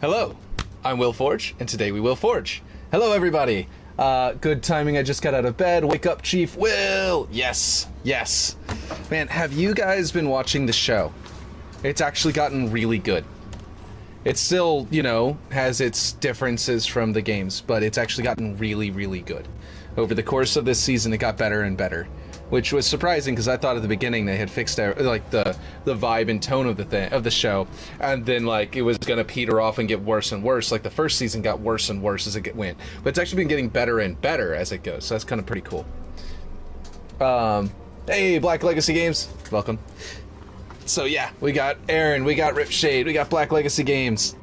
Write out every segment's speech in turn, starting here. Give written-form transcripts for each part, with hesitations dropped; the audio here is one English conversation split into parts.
Hello, I'm Will Forge, and today we will forge. Hello, everybody. Good timing. I just got out of bed. Wake up, Chief Will. Yes, yes. Man, have you guys been watching the show? It's actually gotten really good. It still, you know, has its differences from the games, but it's actually gotten really, really good. Over the course of this season, it got better and better, which was surprising because I thought at the beginning they had fixed like the vibe and tone of the show, and then like it was gonna peter off and get worse and worse. Like the first season got worse and worse as it went, but it's actually been getting better and better as it goes. So that's kind of pretty cool. Hey, Black Legacy Games, welcome. So yeah, we got Aaron, we got Ripshade, we got Black Legacy Games.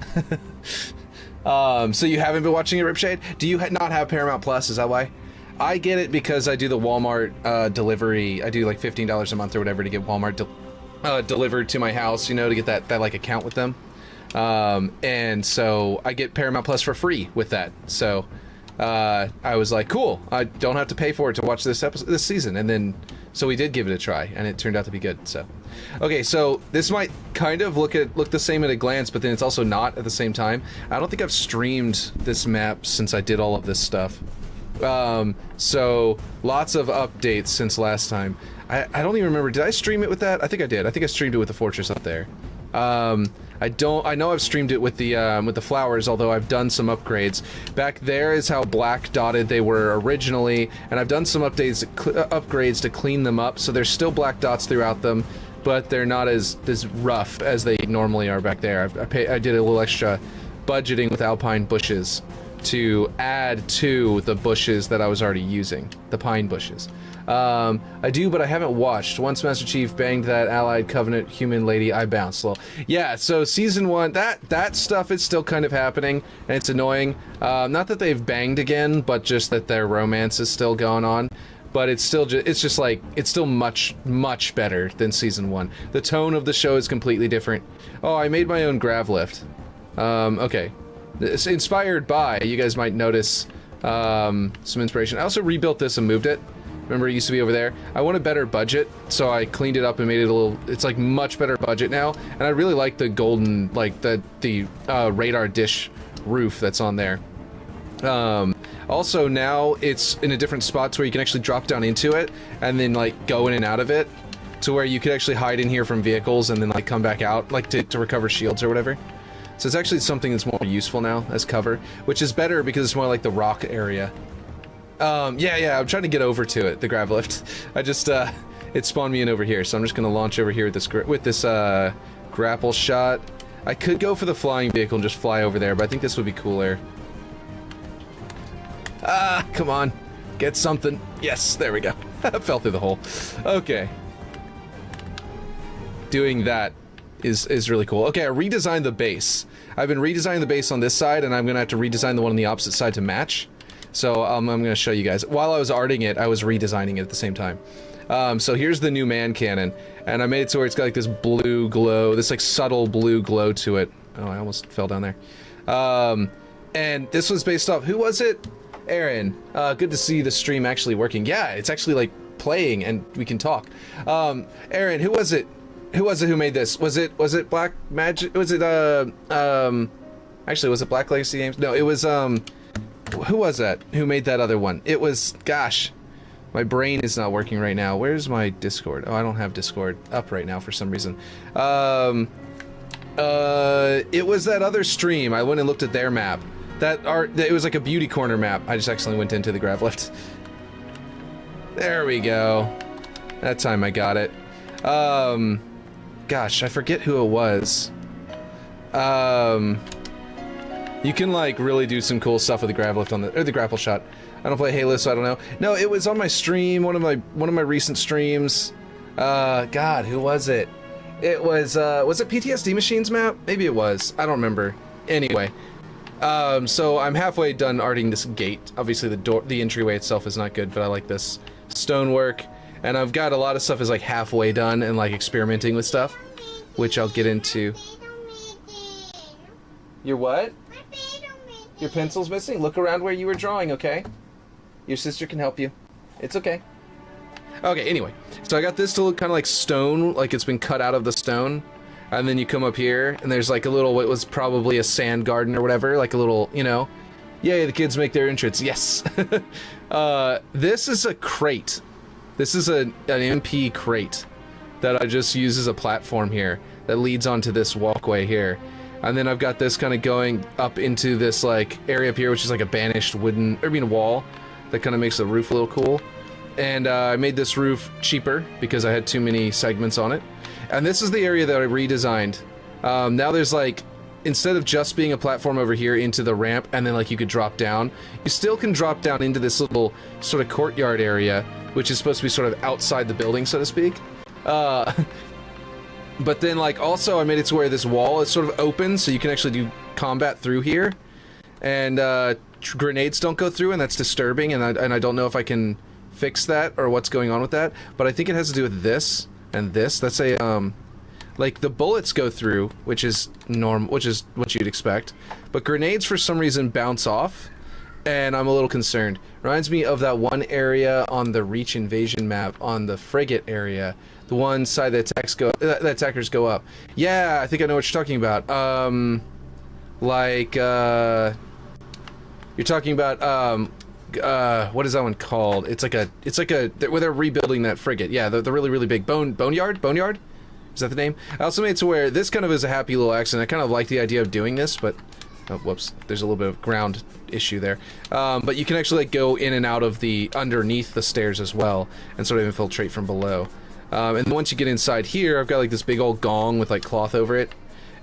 So you haven't been watching it, Ripshade? Do you not have Paramount Plus? Is that why? I get it because I do the Walmart delivery. I do like $15 a month or whatever to get Walmart delivered to my house, you know, to get that like account with them. And so I get Paramount Plus for free with that. So I was like, cool, I don't have to pay for it to watch this season. And then so we did give it a try, and it turned out to be good. So okay, so this might kind of look the same at a glance, but then it's also not at the same time. I don't think I've streamed this map since I did all of this stuff. So lots of updates since last time. I don't even remember, did I stream it with that? I think I did. I think I streamed it with the fortress up there. I know I've streamed it with the flowers, although I've done some upgrades. Back there is how black dotted they were originally, and I've done some upgrades to clean them up, so there's still black dots throughout them, but they're not as rough as they normally are back there. I did a little extra budgeting with alpine bushes to add to the bushes that I was already using, the pine bushes. I do, but I haven't watched. Once Master Chief banged that allied covenant human lady, I bounced. Well, yeah, so season 1, that stuff is still kind of happening, and it's annoying. Not that they've banged again, but just that their romance is still going on. But it's still it's still much better than season 1. The tone of the show is completely different. Oh, I made my own grav lift. Okay. It's inspired by, you guys might notice some inspiration. I also rebuilt this and moved it. Remember, it used to be over there. I want a better budget, so I cleaned it up and made it a little, it's like much better budget now. And I really like the golden, like the radar dish roof that's on there. Also now it's in a different spot to where you can actually drop down into it and then like go in and out of it, to where you could actually hide in here from vehicles and then like come back out, like to recover shields or whatever. So it's actually something that's more useful now as cover, which is better because it's more like the rock area. Yeah, I'm trying to get over to it, the grav lift. I just, it spawned me in over here, so I'm just gonna launch over here with this grapple shot. I could go for the flying vehicle and just fly over there, but I think this would be cooler. Ah, come on. Get something. Yes, there we go. I fell through the hole. Okay. Doing that is really cool. Okay, I redesigned the base. I've been redesigning the base on this side, and I'm gonna have to redesign the one on the opposite side to match. So I'm gonna show you guys. While I was arting it, I was redesigning it at the same time. So here's the new man cannon, and I made it so where it's got like this blue glow, this like subtle blue glow to it. Oh, I almost fell down there. And this was based off, who was it? Aaron. Good to see the stream actually working. Yeah, it's actually like playing, and we can talk. Aaron, who was it? Who made this? Was it Black Magic? Was it actually, was it Black Legacy Games? No, it was who was that? Who made that other one? It was, gosh, my brain is not working right now. Where's my Discord? Oh, I don't have Discord up right now for some reason. It was that other stream. I went and looked at their map. It was like a beauty corner map. I just accidentally went into the grav lift. There we go. That time I got it. Gosh, I forget who it was. You can like really do some cool stuff with the grav lift or the grapple shot. I don't play Halo, so I don't know. No, it was on my stream, one of my recent streams. God, who was it? It was it PTSD Machines map? Maybe it was. I don't remember. Anyway, so I'm halfway done arting this gate. Obviously the entryway itself is not good, but I like this stonework. And I've got a lot of stuff is like halfway done and like experimenting with stuff, which I'll get into. Your what? Your pencil's missing? Look around where you were drawing, okay? Your sister can help you. It's okay. Okay, anyway. So I got this to look kind of like stone, like it's been cut out of the stone. And then you come up here, and there's like a little, what was probably a sand garden or whatever, like a little, you know, yay, the kids make their entrance, yes. This is a crate. This is an MP crate that I just use as a platform here that leads onto this walkway here. And then I've got this kind of going up into this like area up here, which is like a banished wall that kind of makes the roof a little cool. And I made this roof cheaper because I had too many segments on it. And this is the area that I redesigned. Now there's like, instead of just being a platform over here into the ramp and then like you could drop down, you still can drop down into this little sort of courtyard area, which is supposed to be sort of outside the building, so to speak. But then like also I made it to where this wall is sort of open so you can actually do combat through here. And grenades don't go through, and that's disturbing, and I don't know if I can fix that or what's going on with that, but I think it has to do with this and this. That's a like the bullets go through, which is what you'd expect, but grenades for some reason bounce off, and I'm a little concerned. Reminds me of that one area on the Reach Invasion map on the frigate area, the one side that attackers go up. Yeah, I think I know what you're talking about. You're talking about what is that one called? It's like a where they're rebuilding that frigate. Yeah, the really big boneyard. Is that the name? I also made it to where this kind of is a happy little accident. I kind of like the idea of doing this, but oh, whoops, there's a little bit of ground issue there. But you can actually like go in and out of the underneath the stairs as well, and sort of infiltrate from below. And once you get inside here, I've got like this big old gong with like cloth over it.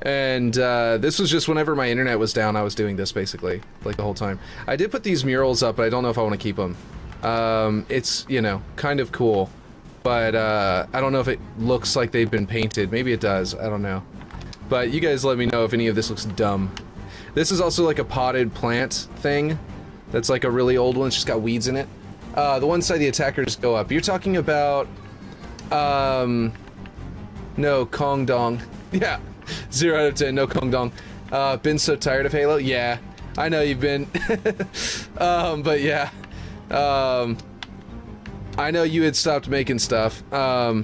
And this was just whenever my internet was down, I was doing this basically, like the whole time. I did put these murals up, but I don't know if I want to keep them. It's, you know, kind of cool, but I don't know if it looks like they've been painted. Maybe it does, I don't know. But you guys let me know if any of this looks dumb. This is also like a potted plant thing. That's like a really old one, it's just got weeds in it. The one side the attackers go up. You're talking about, no, Kong Dong. Yeah. 0 out of 10, no Kong Dong. Been so tired of Halo? Yeah, I know you've been. But yeah. I know you had stopped making stuff. I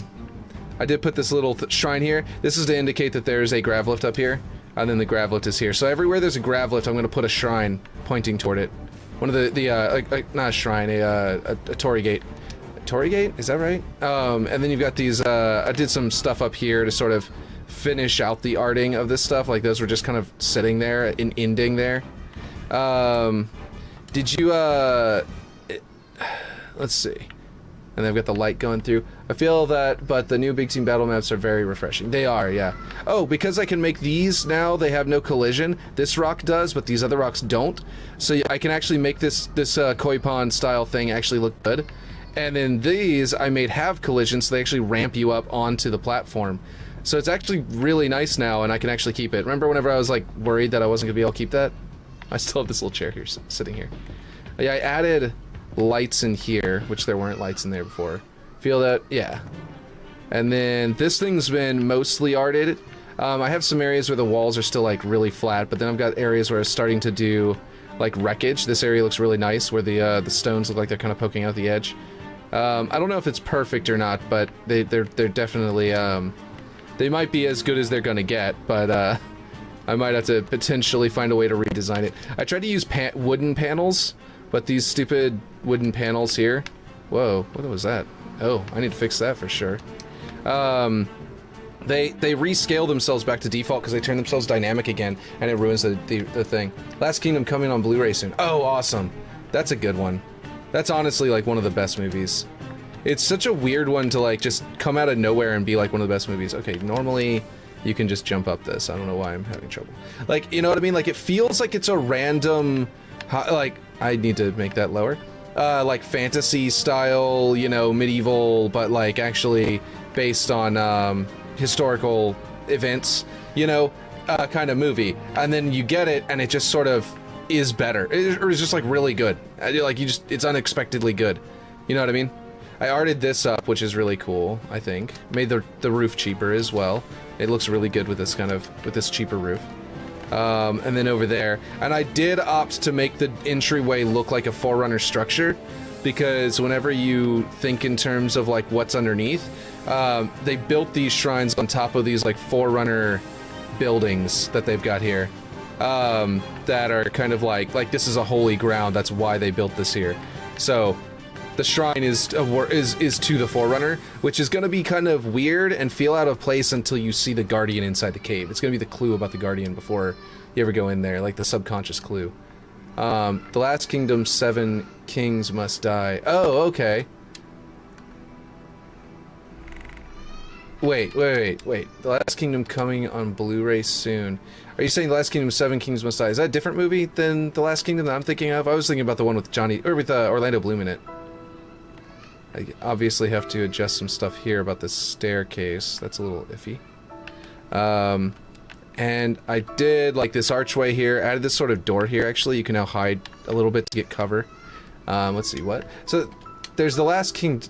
did put this little shrine here. This is to indicate that there's a grav lift up here, and then the grav lift is here. So everywhere there's a grav lift, I'm going to put a shrine pointing toward it. One of not a shrine, a Torii gate. Torii gate? Is that right? And then you've got these, I did some stuff up here to sort of finish out the arting of this stuff. Like those were just kind of sitting there and ending there. Did you let's see, and they've got the light going through. I feel that, but the new big team battle maps are very refreshing. They are, yeah. Oh, because I can make these now, they have no collision. This rock does, but these other rocks don't. So I can actually make this koi pond style thing actually look good. And then these I made have collision, so they actually ramp you up onto the platform. So it's actually really nice now, and I can actually keep it. Remember whenever I was like worried that I wasn't gonna be able to keep that? I still have this little chair here sitting here. Yeah, I added lights in here, which there weren't lights in there before. Feel that? Yeah. And then this thing's been mostly arted. I have some areas where the walls are still like really flat, but then I've got areas where it's starting to do like wreckage. This area looks really nice, where the stones look like they're kind of poking out the edge. I don't know if it's perfect or not, but they're definitely they might be as good as they're gonna get, but I might have to potentially find a way to redesign it. I tried to use wooden panels, but these stupid wooden panels here. Whoa, what was that? Oh, I need to fix that for sure. They rescale themselves back to default because they turn themselves dynamic again, and it ruins the thing. Last Kingdom coming on Blu-ray soon. Oh, awesome. That's a good one. That's honestly like one of the best movies. It's such a weird one to like just come out of nowhere and be like one of the best movies. Okay, normally you can just jump up this. I don't know why I'm having trouble. Like, you know what I mean? Like, it feels like it's a random, like, I need to make that lower. Like fantasy style, you know, medieval, but like actually based on historical events, you know, kind of movie. And then you get it and it just sort of is better. Or it's just like really good. Like it's unexpectedly good. You know what I mean? I arted this up, which is really cool, I think. Made the roof cheaper as well. It looks really good with this cheaper roof. And then over there, and I did opt to make the entryway look like a Forerunner structure, because whenever you think in terms of like what's underneath, they built these shrines on top of these like Forerunner buildings that they've got here, that are kind of like this is a holy ground. That's why they built this here. So the shrine is to the Forerunner, which is going to be kind of weird and feel out of place until you see the Guardian inside the cave. It's going to be the clue about the Guardian before you ever go in there, like the subconscious clue. The Last Kingdom, 7 kings must die. Oh, okay. Wait. The Last Kingdom coming on Blu-ray soon. Are you saying The Last Kingdom, 7 kings must die? Is that a different movie than The Last Kingdom that I'm thinking of? I was thinking about the one with Orlando Bloom in it. I obviously have to adjust some stuff here about the staircase. That's a little iffy. And I did, like, this archway here. Added this sort of door here, actually. You can now hide a little bit to get cover. Let's see, what? So, there's the Last King...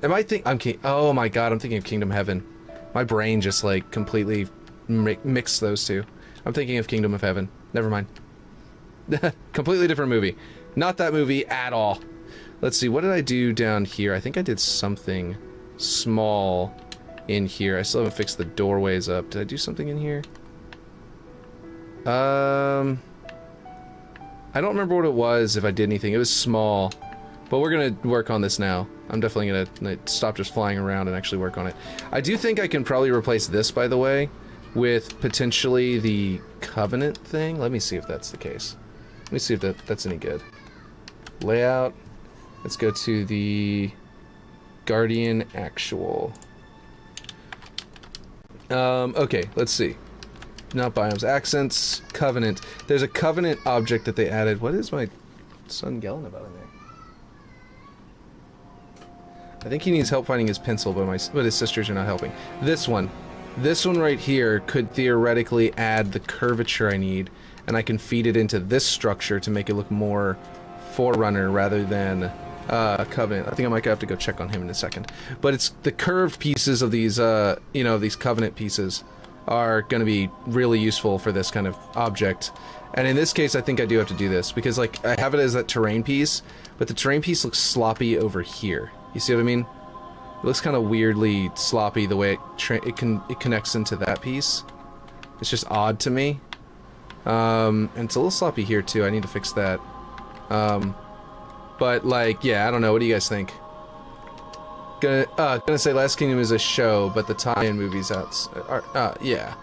oh my god, I'm thinking of Kingdom Heaven. My brain just, like, completely mixed those two. I'm thinking of Kingdom of Heaven. Never mind. Completely different movie. Not that movie at all. Let's see, what did I do down here? I think I did something small in here. I still haven't fixed the doorways up. Did I do something in here? I don't remember what it was, if I did anything. It was small. But we're gonna work on this now. I'm definitely gonna stop just flying around and actually work on it. I do think I can probably replace this, by the way, with potentially the Covenant thing. Let me see if that's the case. Let me see if that's any good. Layout. Let's go to the Guardian Actual. Okay, let's see. Not biomes. Accents. Covenant. There's a Covenant object that they added. What is my son yelling about in there? I think he needs help finding his pencil, but his sisters are not helping. This one. This one right here could theoretically add the curvature I need, and I can feed it into this structure to make it look more Forerunner rather than Covenant. I think I might have to go check on him in a second. But it's the curved pieces of these, these Covenant pieces are going to be really useful for this kind of object. And in this case, I think I do have to do this, because, like, I have it as that terrain piece, but the terrain piece looks sloppy over here. You see what I mean? It looks kind of weirdly sloppy the way it connects into that piece. It's just odd to me. And it's a little sloppy here, too. I need to fix that. But, like, yeah, I don't know. What do you guys think? Gonna say Last Kingdom is a show, but the tie-in movies are, yeah.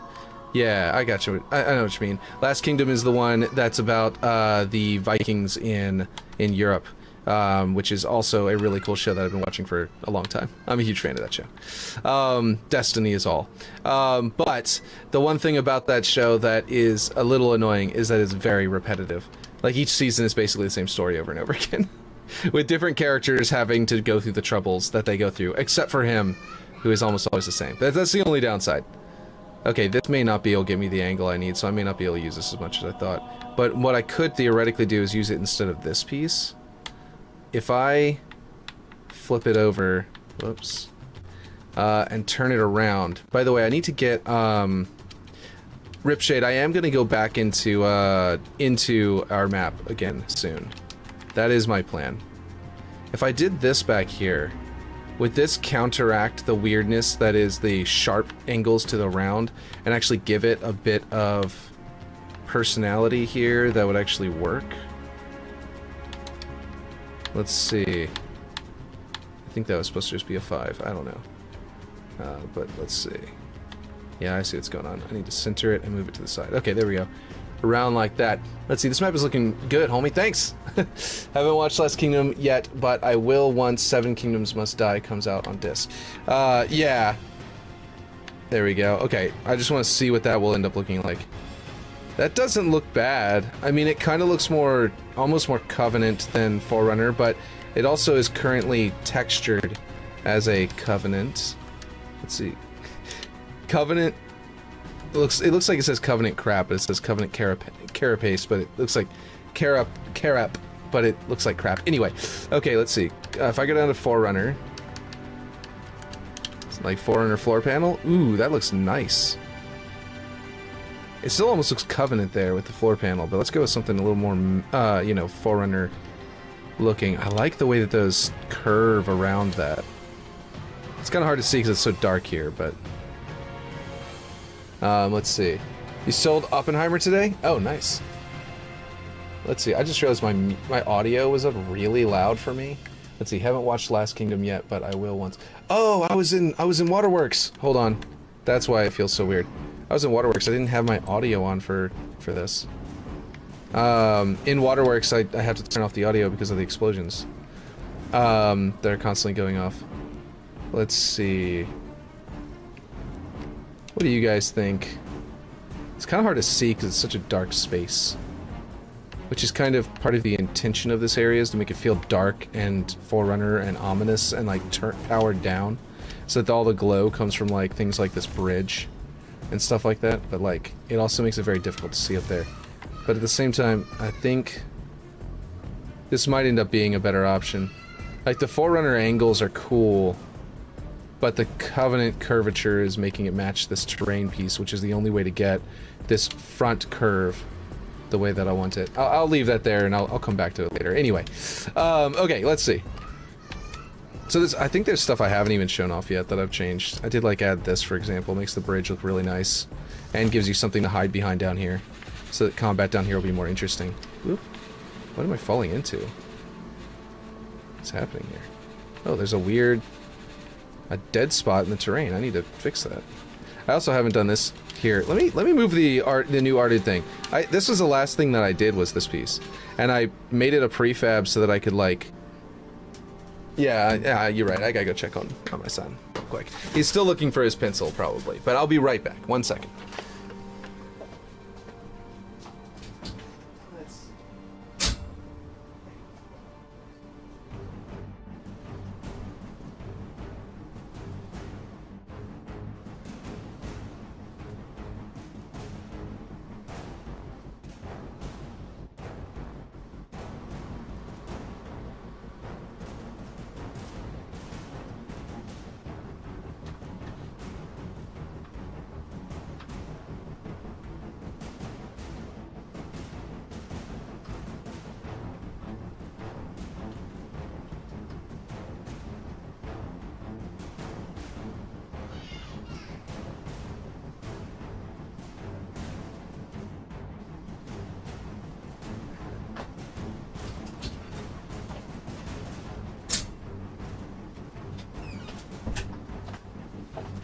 Yeah, I got you. I know what you mean. Last Kingdom is the one that's about, the Vikings in Europe, which is also a really cool show that I've been watching for a long time. I'm a huge fan of that show. Destiny is all. But the one thing about that show that is a little annoying is that it's very repetitive. Like, each season is basically the same story over and over again. With different characters having to go through the troubles that they go through, except for him, who is almost always the same. That's the only downside. Okay, this may not be able to give me the angle I need, so I may not be able to use this as much as I thought. But what I could theoretically do is use it instead of this piece. If I flip it over, whoops, and turn it around. By the way, I need to get, Ripshade, I am going to go back into our map again soon. That is my plan. If I did this back here, would this counteract the weirdness that is the sharp angles to the round and actually give it a bit of personality here that would actually work? Let's see. I think that was supposed to just be a 5. I don't know. But let's see. Yeah, I see what's going on. I need to center it and move it to the side. Okay, there we go. Around like that. Let's see, this map is looking good, homie. Thanks! Haven't watched Last Kingdom yet, but I will once 7 Kingdoms Must Die comes out on disc. Yeah. There we go. Okay, I just want to see what that will end up looking like. That doesn't look bad. I mean, it kind of looks more, almost more Covenant than Forerunner, but it also is currently textured as a Covenant. Let's see. Covenant... It looks like it says Covenant crap, but it says Covenant carapace, but it looks like carap, but it looks like crap. Anyway, okay, let's see. If I go down to Forerunner, it's like Forerunner floor panel. Ooh, that looks nice. It still almost looks Covenant there with the floor panel, but let's go with something a little more, you know, Forerunner looking. I like the way that those curve around that. It's kind of hard to see because it's so dark here, but... let's see. You sold Oppenheimer today? Oh, nice. Let's see, I just realized my audio was up really loud for me. Let's see, haven't watched Last Kingdom yet, but I will once. Oh, I was in Waterworks. Hold on. That's why it feels so weird. I was in Waterworks. I didn't have my audio on for this. In Waterworks, I have to turn off the audio because of the explosions. That are constantly going off. Let's see. What do you guys think? It's kind of hard to see because it's such a dark space. Which is kind of part of the intention of this area, is to make it feel dark and Forerunner and ominous and like powered down. So that all the glow comes from like things like this bridge and stuff like that. But like, it also makes it very difficult to see up there. But at the same time, I think this might end up being a better option. Like, the Forerunner angles are cool, but the Covenant curvature is making it match this terrain piece, which is the only way to get this front curve the way that I want it. I'll leave that there, and I'll come back to it later. Anyway, okay, let's see. So I think there's stuff I haven't even shown off yet that I've changed. I did like add this, for example. Makes the bridge look really nice, and gives you something to hide behind down here, so that combat down here will be more interesting. Oop. What am I falling into? What's happening here? Oh, there's a dead spot in the terrain. I need to fix that. I also haven't done this here. Let me move the new arted thing. This was the last thing that I did, was this piece, and I made it a prefab so that I could like. Yeah, you're right. I gotta go check on my son real quick. He's still looking for his pencil, probably, but I'll be right back. 1 second.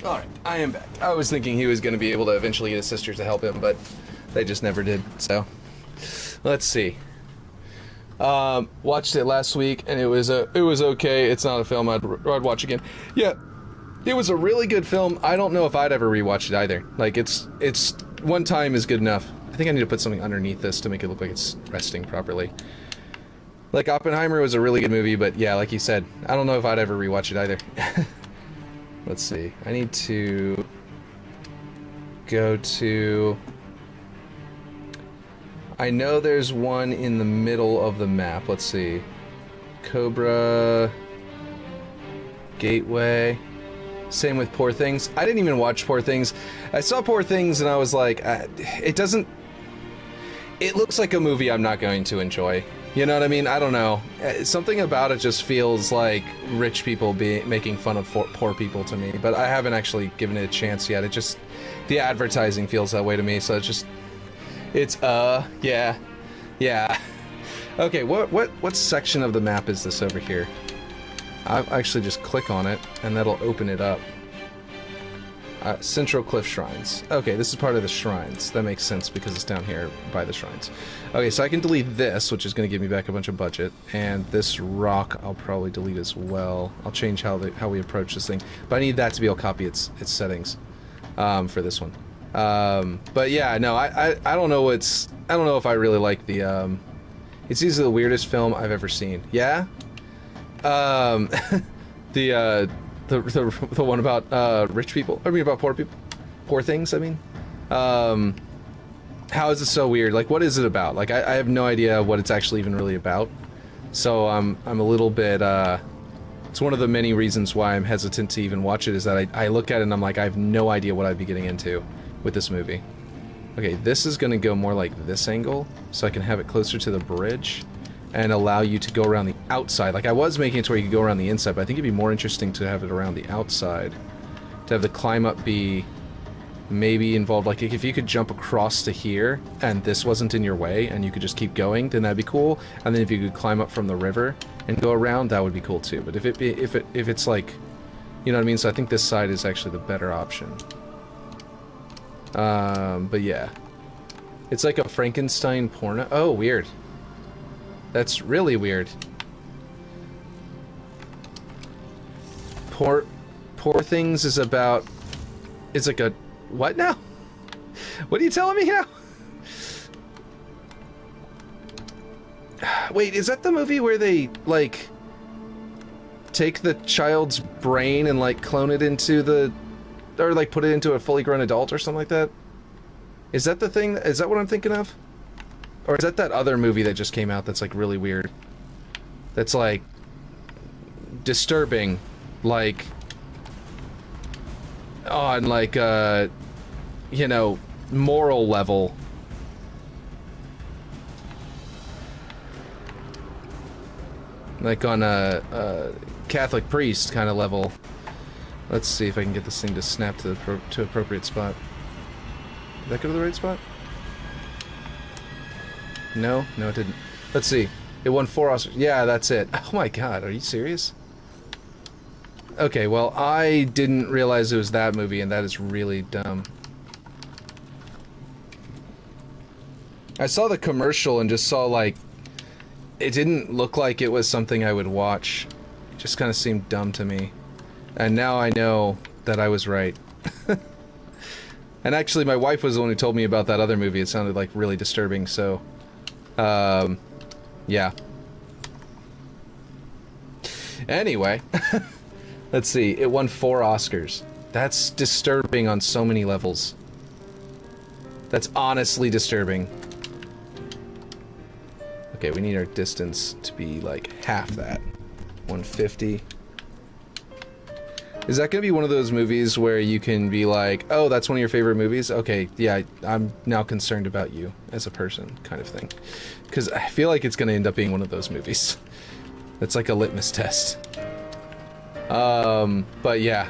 Alright, I am back. I was thinking he was going to be able to eventually get his sisters to help him, but they just never did, so. Let's see. Watched it last week, and it was okay. It's not a film I'd watch again. Yeah, it was a really good film. I don't know if I'd ever rewatch it either. Like, it's one time is good enough. I think I need to put something underneath this to make it look like it's resting properly. Like, Oppenheimer was a really good movie, but yeah, like you said, I don't know if I'd ever rewatch it either. Let's see. I need to go to... I know there's one in the middle of the map. Let's see. Cobra... Gateway... Same with Poor Things. I didn't even watch Poor Things. I saw Poor Things and I was like, it doesn't... It looks like a movie I'm not going to enjoy. You know what I mean? I don't know. Something about it just feels like rich people making fun of poor people to me. But I haven't actually given it a chance yet. It just... The advertising feels that way to me, so it's just... It's, yeah. Yeah. Okay, what section of the map is this over here? I'll actually just click on it, and that'll open it up. Central Cliff Shrines. Okay, this is part of the shrines. That makes sense because it's down here by the shrines. Okay, so I can delete this, which is going to give me back a bunch of budget, and this rock I'll probably delete as well. I'll change how we approach this thing, but I need that to be able to copy its settings for this one. But yeah, no, I don't know I don't know if I really like the it's easily the weirdest film I've ever seen. Yeah. The one about rich people. I mean, about poor people, poor things. I mean, how is it so weird? Like, what is it about? Like, I have no idea what it's actually even really about. So I'm a little bit. It's one of the many reasons why I'm hesitant to even watch it. Is that I look at it and I'm like, I have no idea what I'd be getting into with this movie. Okay, this is gonna go more like this angle, so I can have it closer to the bridge, and allow you to go around the outside. Like, I was making it to where you could go around the inside, but I think it'd be more interesting to have it around the outside. To have the climb up be maybe involved, like, if you could jump across to here, and this wasn't in your way, and you could just keep going, then that'd be cool. And then if you could climb up from the river and go around, that would be cool too. But if it's like, you know what I mean? So I think this side is actually the better option. But yeah. It's like a Frankenstein porno. Oh, weird. That's really weird. Poor Things is about... It's like a... What now? What are you telling me now? Wait, is that the movie where they, like... take the child's brain and, like, clone it into the... Or, like, put it into a fully grown adult or something like that? Is that the thing? Is that what I'm thinking of? Or is that other movie that just came out that's, like, really weird? That's, like... disturbing. Like... on, like, you know, moral level. Like on a Catholic priest kind of level. Let's see if I can get this thing to snap to the appropriate spot. Did that go to the right spot? No, it didn't. Let's see. It won 4 Oscars. Yeah, that's it. Oh my god, are you serious? Okay, well, I didn't realize it was that movie, and that is really dumb. I saw the commercial and just saw, like, it didn't look like it was something I would watch. It just kind of seemed dumb to me. And now I know that I was right. And actually, my wife was the one who told me about that other movie. It sounded, like, really disturbing, so... yeah. Anyway... Let's see, it won 4 Oscars. That's disturbing on so many levels. That's honestly disturbing. Okay, we need our distance to be like half that. 150. Is that gonna be one of those movies where you can be like, oh, that's one of your favorite movies? Okay, yeah, I'm now concerned about you as a person, kind of thing. Because I feel like it's gonna end up being one of those movies. That's like a litmus test. But yeah.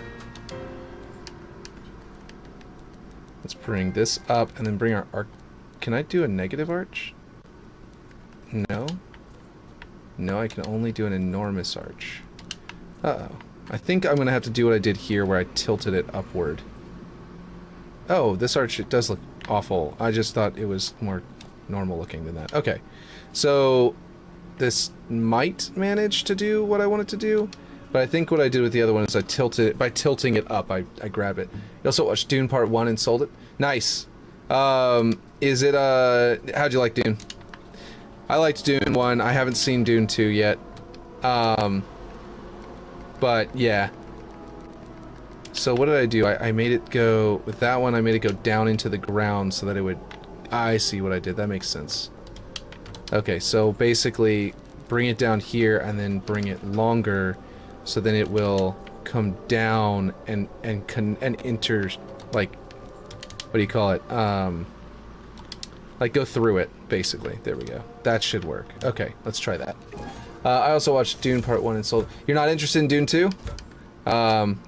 Let's bring this up and then bring our arc. Can I do a negative arch? No. No, I can only do an enormous arch. Uh-oh. I think I'm gonna have to do what I did here where I tilted it upward. Oh, this arch, it does look awful. I just thought it was more normal looking than that. Okay. So, this might manage to do what I want it to do. But I think what I did with the other one is I tilted it, by tilting it up, I grabbed it. You also watched Dune Part 1 and sold it? Nice. Is it, how'd you like Dune? I liked Dune 1, I haven't seen Dune 2 yet. But, yeah. So what did I do? I made it go, with that one I made it go down into the ground so that it would, I see what I did, that makes sense. Okay, so basically, bring it down here and then bring it longer, so then it will come down and enter, like, what do you call it? Like go through it, basically. There we go. That should work. Okay, let's try that. I also watched Dune Part 1 and sold. You're not interested in Dune 2? Let's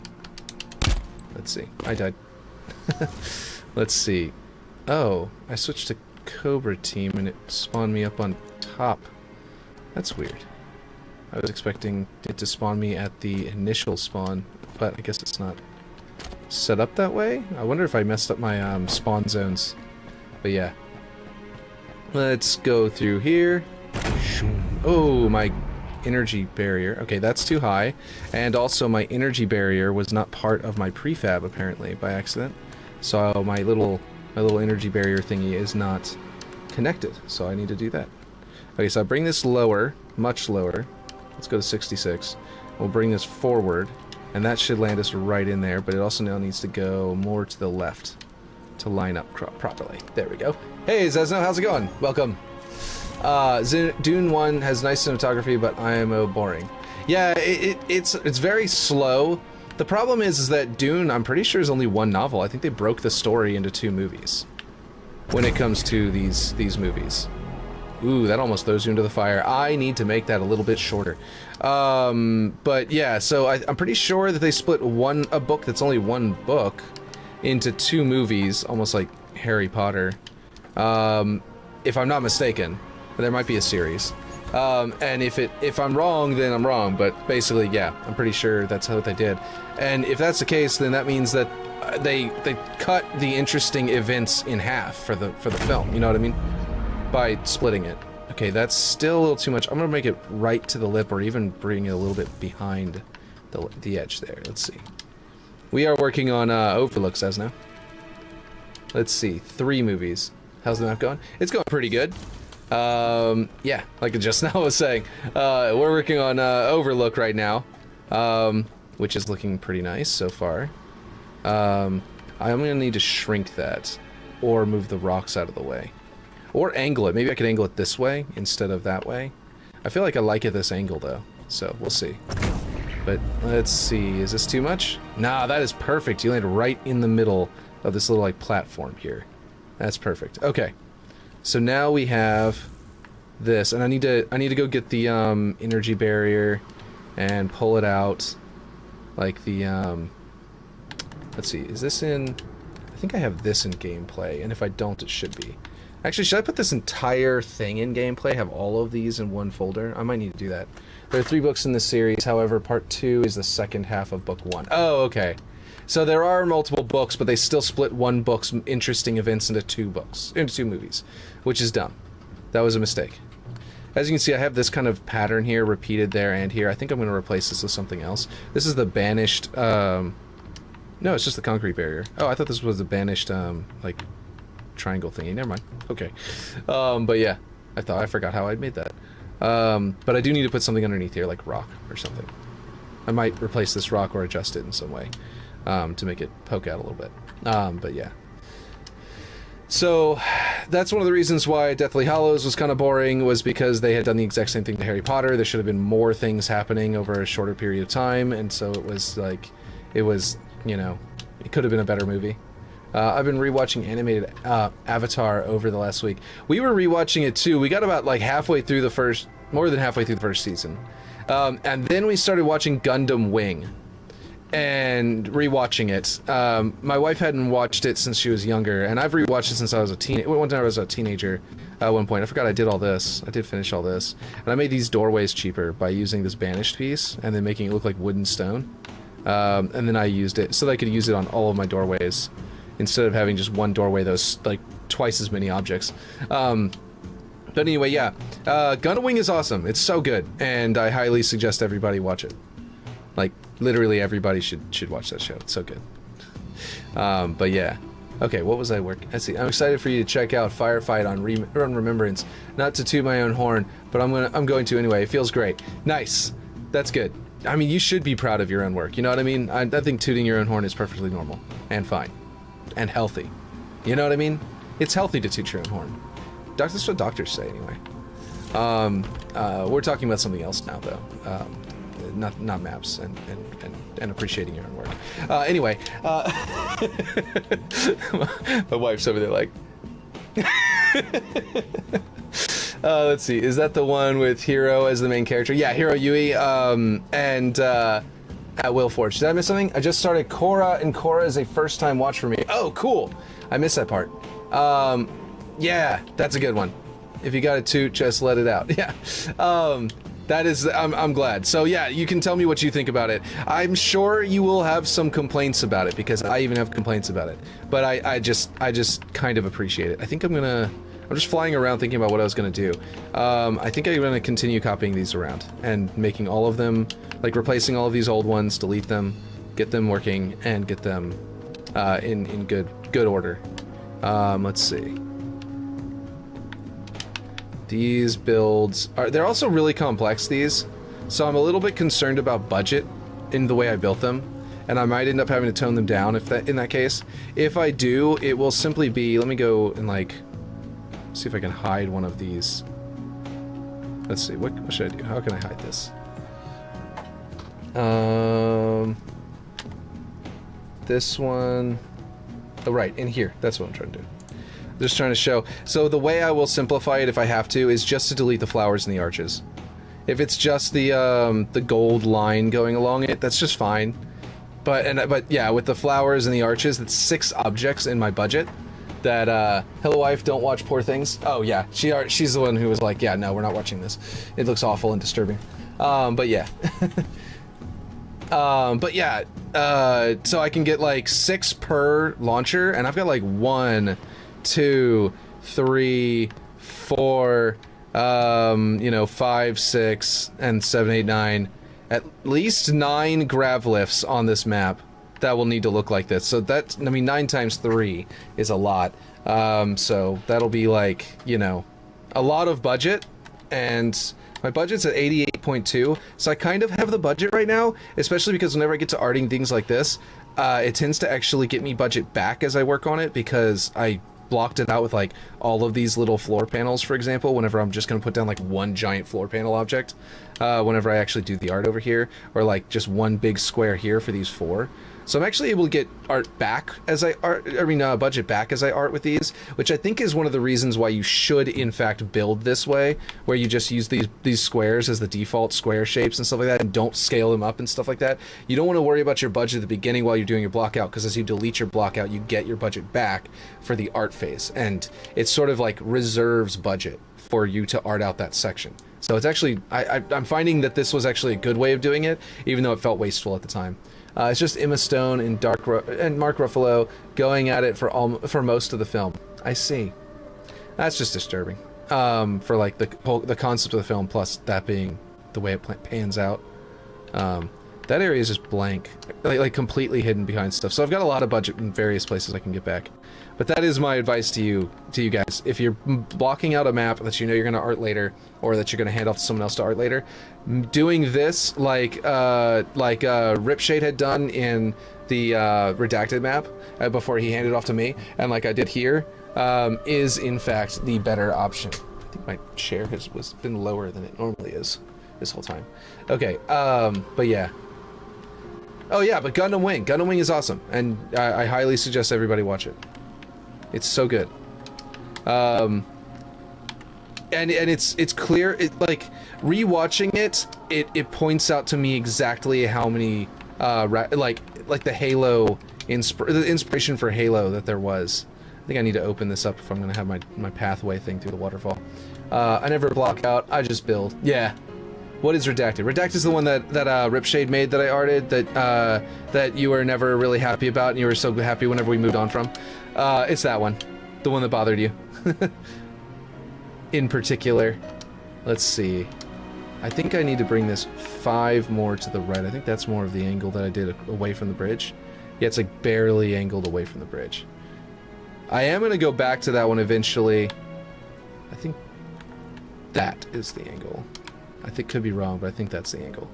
see. I died. Let's see. Oh, I switched to Cobra Team and it spawned me up on top. That's weird. I was expecting it to spawn me at the initial spawn, but I guess it's not set up that way? I wonder if I messed up my spawn zones. But yeah. Let's go through here. Oh, my energy barrier. Okay, that's too high. And also my energy barrier was not part of my prefab, apparently, by accident. So my little energy barrier thingy is not connected, so I need to do that. Okay, so I bring this lower, much lower. Let's go to 66. We'll bring this forward, and that should land us right in there, but it also now needs to go more to the left to line up properly. There we go. Hey, Zesno, how's it going? Welcome. Dune 1 has nice cinematography, but IMO boring. Yeah, it's very slow. The problem is that Dune, I'm pretty sure, is only one novel. I think they broke the story into 2 movies when it comes to these movies. Ooh, that almost throws you into the fire. I need to make that a little bit shorter. But yeah, so I'm pretty sure that they split a book that's only one book into 2 movies, almost like Harry Potter. If I'm not mistaken, there might be a series. And if I'm wrong, then I'm wrong. But basically, yeah, I'm pretty sure that's what they did. And if that's the case, then that means that they cut the interesting events in half for the film. You know what I mean? By splitting it. Okay, that's still a little too much. I'm gonna make it right to the lip, or even bring it a little bit behind the edge there. Let's see. We are working on Overlooks as now. Let's see, 3 movies. How's the map going? It's going pretty good. Yeah, like just now I was saying, we're working on Overlook right now, which is looking pretty nice so far. I'm gonna need to shrink that, or move the rocks out of the way, or angle it. Maybe I could angle it this way instead of that way. I feel like I like it this angle though, so we'll see. But let's see, is this too much? Nah, that is perfect. You landed right in the middle of this little like platform here. That's perfect. Okay, so now we have this, and I need to go get the energy barrier and pull it out, like the let's see, is this in? I think I have this in gameplay, and if I don't, it should be. Actually, should I put this entire thing in gameplay? Have all of these in one folder? I might need to do that. There are 3 books in this series. However, part 2 is the second half of book 1. Oh, okay. So there are multiple books, but they still split one book's interesting events into 2 movies, which is dumb. That was a mistake. As you can see, I have this kind of pattern here, repeated there and here. I think I'm going to replace this with something else. This is the banished, no, it's just the concrete barrier. Oh, I thought this was the banished, like, triangle thingy. Never mind. Okay. But yeah, I forgot how I'd made that. But I do need to put something underneath here, like rock or something. I might replace this rock or adjust it in some way, to make it poke out a little bit. But yeah. So, that's one of the reasons why Deathly Hallows was kind of boring, was because they had done the exact same thing to Harry Potter. There should have been more things happening over a shorter period of time, and so it was like, you know, it could have been a better movie. I've been rewatching animated Avatar over the last week. We were rewatching it too. We got about like more than halfway through the first season. And then we started watching Gundam Wing and rewatching it. My wife hadn't watched it since she was younger, and I've rewatched it since I was a teenager. One time I was a teenager at one point. I forgot I did all this. I did finish all this. And I made these doorways cheaper by using this banished piece and then making it look like wood and stone. And then I used it so that I could use it on all of my doorways, instead of having just one doorway that was like twice as many objects. But anyway, yeah, Gundam Wing is awesome. It's so good, and I highly suggest everybody watch it. Like, literally everybody should watch that show. It's so good. But yeah. Okay, what was I working? Let's see. I'm excited for you to check out Firefight on Remembrance. Not to toot my own horn, but I'm going to anyway. It feels great. Nice. That's good. I mean, you should be proud of your own work. You know what I mean? I think tooting your own horn is perfectly normal and fine. And healthy. You know what I mean? It's healthy to toot your own horn. That's what doctors say, anyway. We're talking about something else now, though. Not maps and appreciating your own work. Anyway, my wife's over there like... let's see, is that the one with Hiro as the main character? Yeah, Hiro Yui, and at Will Forge. Did I miss something? I just started Korra, and Korra is a first-time watch for me. Oh, cool. I missed that part. Yeah, that's a good one. If you got a toot, just let it out. Yeah. That is, I'm glad. So yeah, you can tell me what you think about it. I'm sure you will have some complaints about it, because I even have complaints about it. But I just kind of appreciate it. I think I'm just flying around thinking about what I was gonna do. I think I'm gonna continue copying these around and making all of them, like replacing all of these old ones, delete them, get them working, and get them in good order. Let's see. These builds they're also really complex, these, so I'm a little bit concerned about budget in the way I built them, and I might end up having to tone them down in that case. If I do, it will simply be, let me go and like see if I can hide one of these. Let's see, what should I do? How can I hide this? This one, oh right, in here, that's what I'm trying to do. Just trying to show. So the way I will simplify it if I have to is just to delete the flowers and the arches. If it's just the gold line going along it, that's just fine. But yeah, with the flowers and the arches, it's 6 objects in my budget. That hello wife, don't watch Poor Things. Oh yeah, she's the one who was like, yeah, no, we're not watching this. It looks awful and disturbing. But yeah. So I can get like 6 per launcher, and I've got like 1, 2, 3, 4, 5, 6, and 7, 8, 9. At least 9 grav lifts on this map that will need to look like this. So that's, I mean, 9 times 3 is a lot. So that'll be like, a lot of budget, and my budget's at 88.2, so I kind of have the budget right now, especially because whenever I get to arting things like this, it tends to actually get me budget back as I work on it, because I blocked it out with like all of these little floor panels, for example, whenever I'm just going to put down like one giant floor panel object, whenever I actually do the art over here, or like just one big square here for these 4. So I'm actually able to get art back as I art, budget back as I art with these, which I think is one of the reasons why you should in fact build this way, where you just use these squares as the default square shapes and stuff like that, and don't scale them up and stuff like that. You don't want to worry about your budget at the beginning while you're doing your block out, because as you delete your block out, you get your budget back for the art phase, and it sort of like reserves budget for you to art out that section. So it's actually, I'm finding that this was actually a good way of doing it, even though it felt wasteful at the time. It's just Emma Stone and Mark Ruffalo going at it for most of the film. I see. That's just disturbing. For like the concept of the film, plus that being the way it pans out. That area is just blank, like completely hidden behind stuff. So I've got a lot of budget in various places I can get back. But that is my advice to you guys. If you're blocking out a map that you know you're going to art later, or that you're going to hand off to someone else to art later, doing this like Ripshade had done in the redacted map before he handed off to me, and like I did here, is in fact the better option. I think my chair has been lower than it normally is this whole time. Okay, but yeah. Oh yeah, but Gundam Wing. Gundam Wing is awesome, and I highly suggest everybody watch it. It's so good. And it's clear, like rewatching it points out to me exactly how many like the Halo the inspiration for Halo that there was. I think I need to open this up if I'm gonna have my pathway thing through the waterfall. I never block out, I just build. Yeah. What is Redacted? Redacted is the one that Ripshade made that I arted, that you were never really happy about, and you were so happy whenever we moved on from. It's that one. The one that bothered you. In particular. Let's see. I think I need to bring this 5 more to the right. I think that's more of the angle that I did away from the bridge. Yeah, it's like barely angled away from the bridge. I am going to go back to that one eventually. I think that is the angle. I think could be wrong, but I think that's the angle.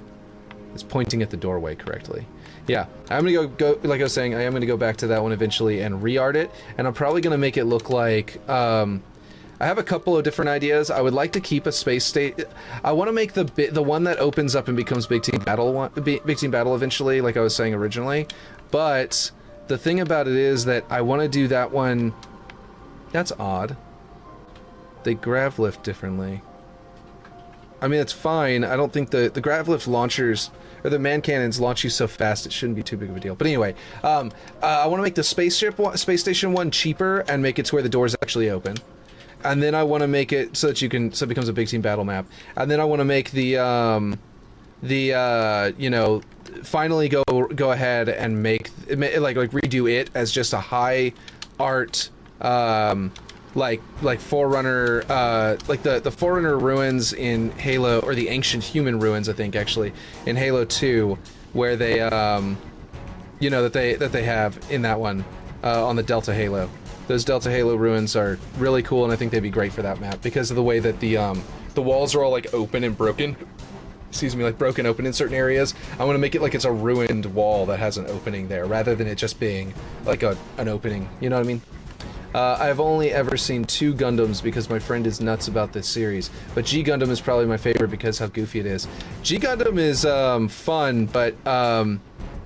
It's pointing at the doorway correctly. Yeah, I'm gonna go like I was saying, I am gonna go back to that one eventually and re-art it, and I'm probably gonna make it look like, I have a couple of different ideas. I would like to keep a space state. I want to make the one that opens up and becomes Big Team Battle eventually, like I was saying originally. But the thing about it is that I want to do that one. That's odd. They grav lift differently. I mean, it's fine. I don't think the grav lift launchers or the man cannons launch you so fast it shouldn't be too big of a deal. But anyway, I want to make the space station one cheaper and make it to where the doors actually open. And then I want to make it so that it becomes a Big Team Battle map. And then I want to make finally go ahead and make like redo it as just a high art like Forerunner, like the Forerunner ruins in Halo, or the ancient human ruins, I think actually in Halo 2, where they that they have in that one on the Delta Halo. Those Delta Halo ruins are really cool, and I think they'd be great for that map because of the way that the walls are all like open and broken. Excuse me, like broken open in certain areas. I want to make it like it's a ruined wall that has an opening there, rather than it just being like an opening. You know what I mean? I've only ever seen 2 Gundams because my friend is nuts about this series, but G Gundam is probably my favorite because how goofy it is. G Gundam is fun, but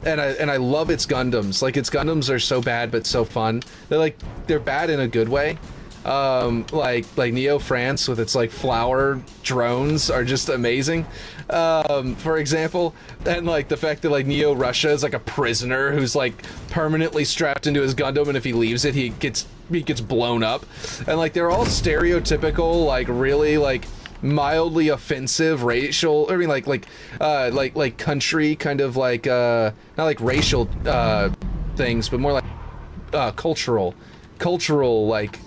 and I love its Gundams. Like its Gundams are so bad but so fun. They're bad in a good way. Like Neo France with its like flower drones are just amazing. For example, and like the fact that like Neo Russia is like a prisoner who's like permanently strapped into his Gundam, and if he leaves it, he gets blown up. And like they're all stereotypical, like really like mildly offensive racial, I mean like country kind of like not like racial things, but more like cultural like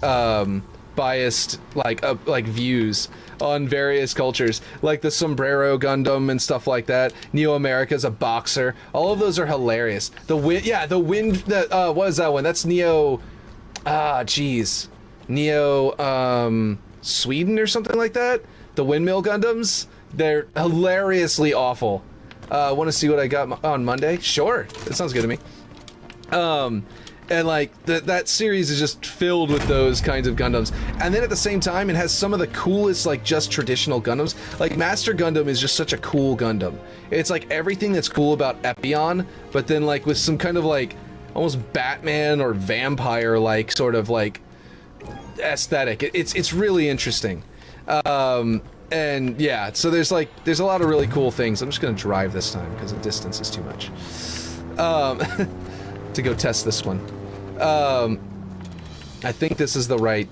biased like views on various cultures, like the sombrero Gundam and stuff like that. Neo America's a boxer. All of those are hilarious. The wind, what is that one? That's Neo Neo Sweden or something like that. The windmill Gundams, they're hilariously awful. Want to see what I got on Monday? Sure, that sounds good to me. And like that series is just filled with those kinds of Gundams. And then at the same time, it has some of the coolest like just traditional Gundams. Like Master Gundam is just such a cool Gundam. It's like everything that's cool about Epion, but then like with some kind of like almost Batman or vampire like sort of like aesthetic. It's really interesting. And yeah, so there's a lot of really cool things. I'm just gonna drive this time because the distance is too much. To go test this one. I think this is the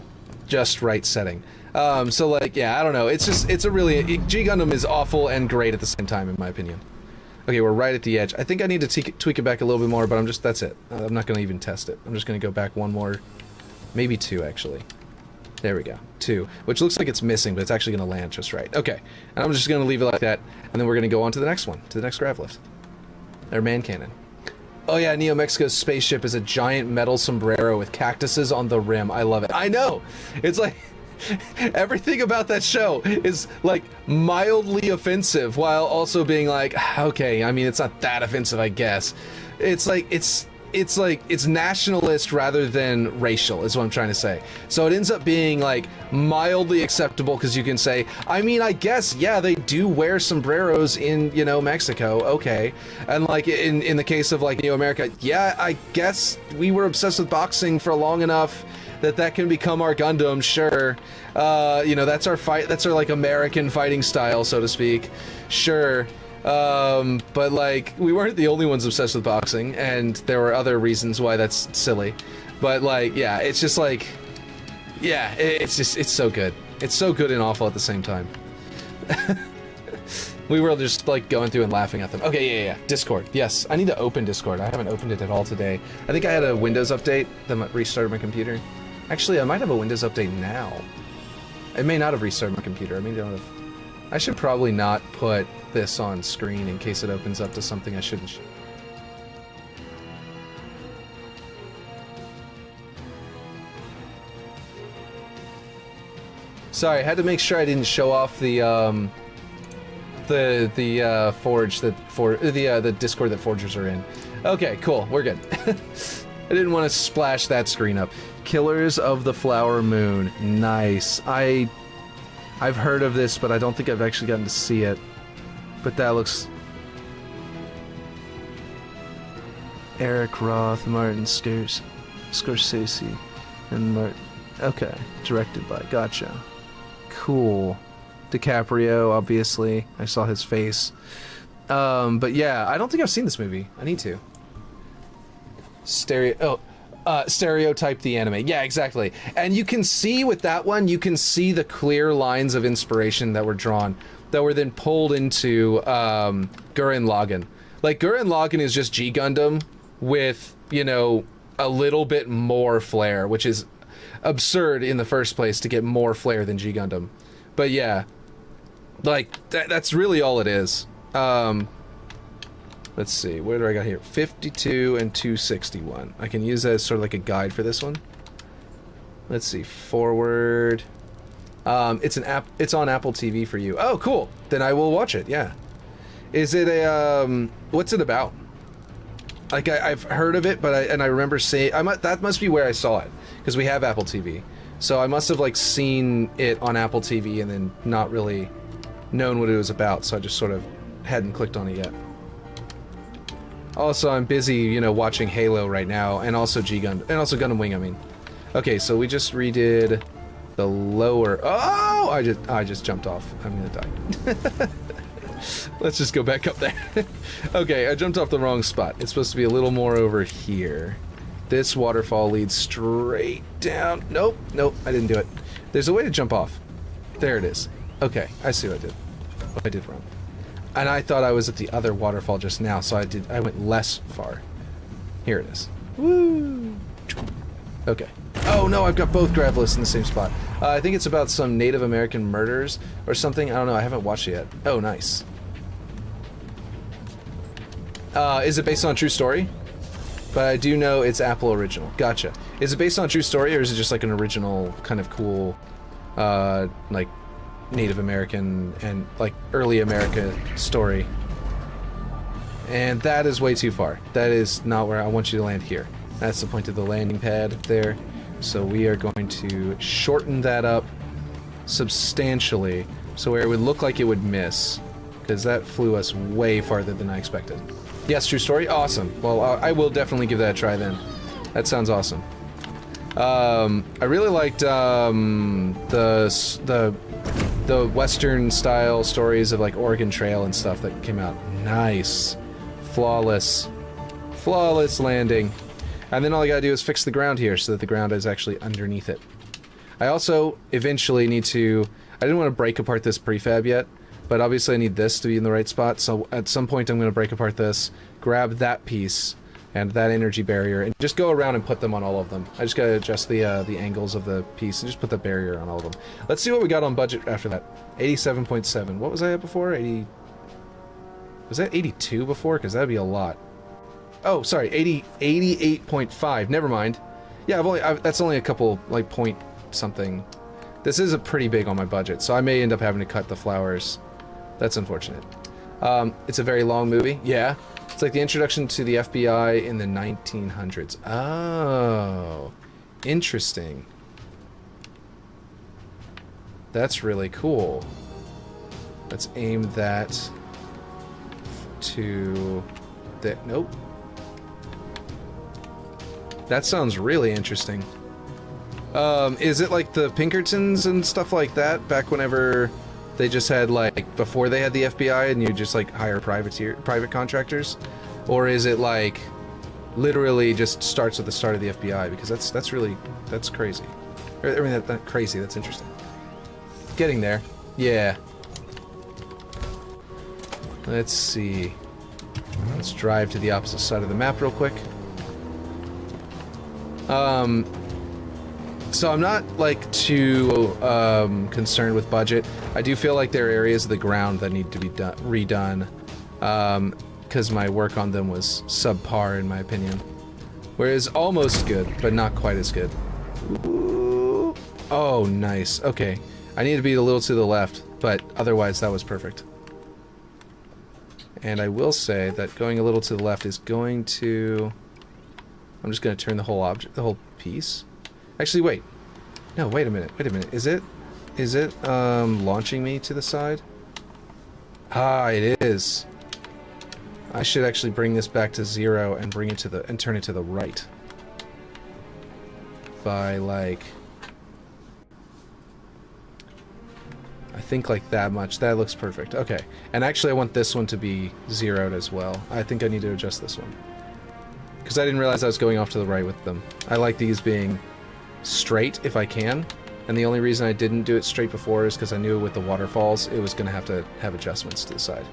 just right setting. So like, yeah, I don't know. It's a really, G Gundam is awful and great at the same time, in my opinion. Okay, we're right at the edge. I think I need to tweak it back a little bit more, but that's it. I'm not gonna even test it. I'm just gonna go back one more, maybe two actually. There we go, 2, which looks like it's missing, but it's actually going to land just right. Okay, and I'm just going to leave it like that, and then we're going to go on to the next one, to the next grav lift. Or man cannon. Oh yeah, Neo Mexico's spaceship is a giant metal sombrero with cactuses on the rim. I love it. I know! It's like, everything about that show is like mildly offensive, while also being like, okay, I mean, it's not that offensive, I guess. It's like, it's nationalist rather than racial, is what I'm trying to say. So it ends up being like mildly acceptable because you can say, I mean, I guess, yeah, they do wear sombreros in, you know, Mexico, okay. And like in the case of like Neo America, yeah, I guess we were obsessed with boxing for long enough that can become our Gundam, sure. You know, that's our like American fighting style, so to speak, sure. But like, we weren't the only ones obsessed with boxing, and there were other reasons why that's silly. But like, yeah, it's just like, yeah, it's so good. It's so good and awful at the same time. We were just like going through and laughing at them. Okay, yeah. Discord. Yes, I need to open Discord. I haven't opened it at all today. I think I had a Windows update that restarted my computer. Actually, I might have a Windows update now. It may not have restarted my computer. I may not have. I should probably not put this on screen in case it opens up to something I shouldn't. Sorry, I had to make sure I didn't show off the forge the Discord that forgers are in. Okay, cool, we're good. I didn't want to splash that screen up. Killers of the Flower Moon, nice. I've heard of this, but I don't think I've actually gotten to see it. But that looks... Eric Roth, Martin Scorsese, and Martin... Okay, directed by, gotcha. Cool. DiCaprio, obviously. I saw his face. But yeah, I don't think I've seen this movie. I need to. Stereotype the anime. Yeah, exactly. And you can see with that one, you can see the clear lines of inspiration that were drawn, that were then pulled into Gurren Lagann. Like, Gurren Lagann is just G Gundam with, you know, a little bit more flair, which is absurd in the first place to get more flair than G Gundam. But yeah, like, that's really all it is. Let's see, where do I got here? 52 and 261. I can use that as sort of like a guide for this one. Let's see, forward. It's on Apple TV for you. Oh, cool. Then I will watch it. Yeah. Is it a what's it about? Like I've heard of it, but I remember saying that must be where I saw it, because we have Apple TV. So I must have like seen it on Apple TV and then not really known what it was about. So I just sort of hadn't clicked on it yet. Also, I'm busy, you know, watching Halo right now, and also Gundam, and also Gundam Wing, I mean. Okay, so we just redid the lower... Oh! I just jumped off. I'm gonna die. Let's just go back up there. Okay, I jumped off the wrong spot. It's supposed to be a little more over here. This waterfall leads straight down. Nope, nope, I didn't do it. There's a way to jump off. There it is. Okay, I see what I did. What I did wrong. And I thought I was at the other waterfall just now, so I went less far. Here it is. Woo! Okay. Oh no, I've got both gravelists in the same spot. I think it's about some Native American murders or something. I don't know, I haven't watched it yet. Oh, nice. Is it based on a true story? But I do know it's Apple original. Gotcha. Is it based on a true story, or is it just like an original kind of cool, like Native American and like early America story? And that is way too far. That is not where I want you to land here. That's the point of the landing pad there. So we are going to shorten that up substantially so where it would look like it would miss, because that flew us way farther than I expected. Yes, true story? Awesome. Well, I will definitely give that a try then. That sounds awesome. I really liked the Western style stories of like Oregon Trail and stuff that came out. Nice. Flawless. Flawless landing. And then all I gotta do is fix the ground here so that the ground is actually underneath it. I also eventually need to... I didn't want to break apart this prefab yet, but obviously I need this to be in the right spot, so at some point I'm going to break apart this, grab that piece and that energy barrier, and just go around and put them on all of them. I just gotta adjust the angles of the piece and just put the barrier on all of them. Let's see what we got on budget after that. 87.7. What was I at before? 80... Was that 82 before? Because that'd be a lot. Oh, sorry, 88.5. Never mind. Yeah, that's only a couple, like, point something. This is a pretty big on my budget, so I may end up having to cut the flowers. That's unfortunate. It's a very long movie. Yeah. It's like the introduction to the FBI in the 1900s. Oh. Interesting. That's really cool. Let's aim that to... Nope. That sounds really interesting. Is it like the Pinkertons and stuff like that, back whenever they just had, like, before they had the FBI and you just, like, hire private contractors? Or is it, like, literally just starts at the start of the FBI? Because that's really, that's crazy. I mean, that's crazy, that's interesting. Getting there. Yeah. Let's see. Let's drive to the opposite side of the map real quick. So I'm not, like, too concerned with budget. I do feel like there are areas of the ground that need to be redone, because my work on them was subpar in my opinion. Whereas almost good, but not quite as good. Ooh. Oh, nice. Okay. I need to be a little to the left, but otherwise that was perfect. And I will say that going a little to the left is going to... I'm just going to turn the whole object, the whole piece. Actually, wait. No, wait a minute. Wait a minute. Is it launching me to the side? Ah, it is. I should actually bring this back to 0 and bring it to the, and turn it to the right. By, like... I think like that much. That looks perfect. Okay. And actually I want this one to be 0'd as well. I think I need to adjust this one. Because I didn't realize I was going off to the right with them. I like these being straight if I can. And the only reason I didn't do it straight before is because I knew with the waterfalls it was going to have adjustments to the side.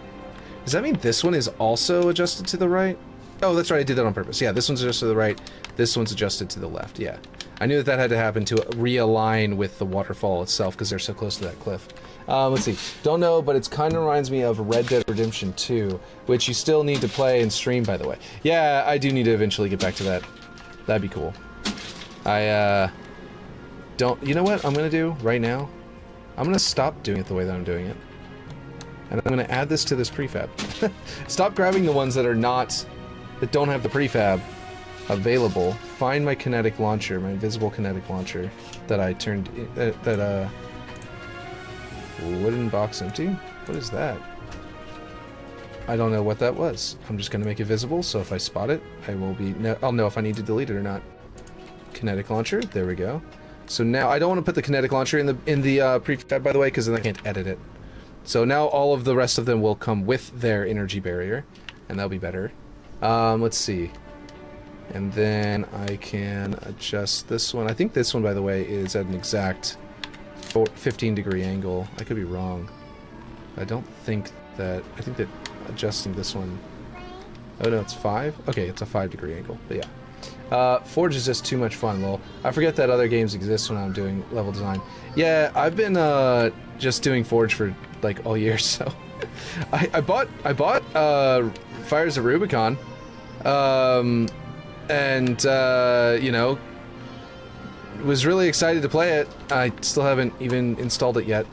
Does that mean this one is also adjusted to the right? Oh, that's right, I did that on purpose. Yeah, this one's adjusted to the right, this one's adjusted to the left, yeah. I knew that had to happen to realign with the waterfall itself because they're so close to that cliff. Let's see. Don't know, but it kind of reminds me of Red Dead Redemption 2, which you still need to play and stream, by the way. Yeah, I do need to eventually get back to that. That'd be cool. You know what I'm going to do right now? I'm going to stop doing it the way that I'm doing it. And I'm going to add this to this prefab. Stop grabbing the ones that don't have the prefab available. Find my kinetic launcher, my invisible kinetic launcher that I turned, wooden box empty? What is that? I don't know what that was. I'm just going to make it visible, so if I spot it, I'll know if I need to delete it or not. Kinetic launcher, there we go. So now I don't want to put the kinetic launcher in the prefab, by the way, because then I can't edit it. So now all of the rest of them will come with their energy barrier, and that'll be better. Let's see. And then I can adjust this one. I think this one, by the way, is at an exact 15-degree angle. I could be wrong. I don't think that... I think that adjusting this one... Oh no, it's 5? Okay, it's a 5-degree angle, but yeah. Forge is just too much fun. Well, I forget that other games exist when I'm doing level design. Yeah, I've been just doing Forge for like all year, so... I bought Fires of Rubicon, and you know, was really excited to play it. I still haven't even installed it yet.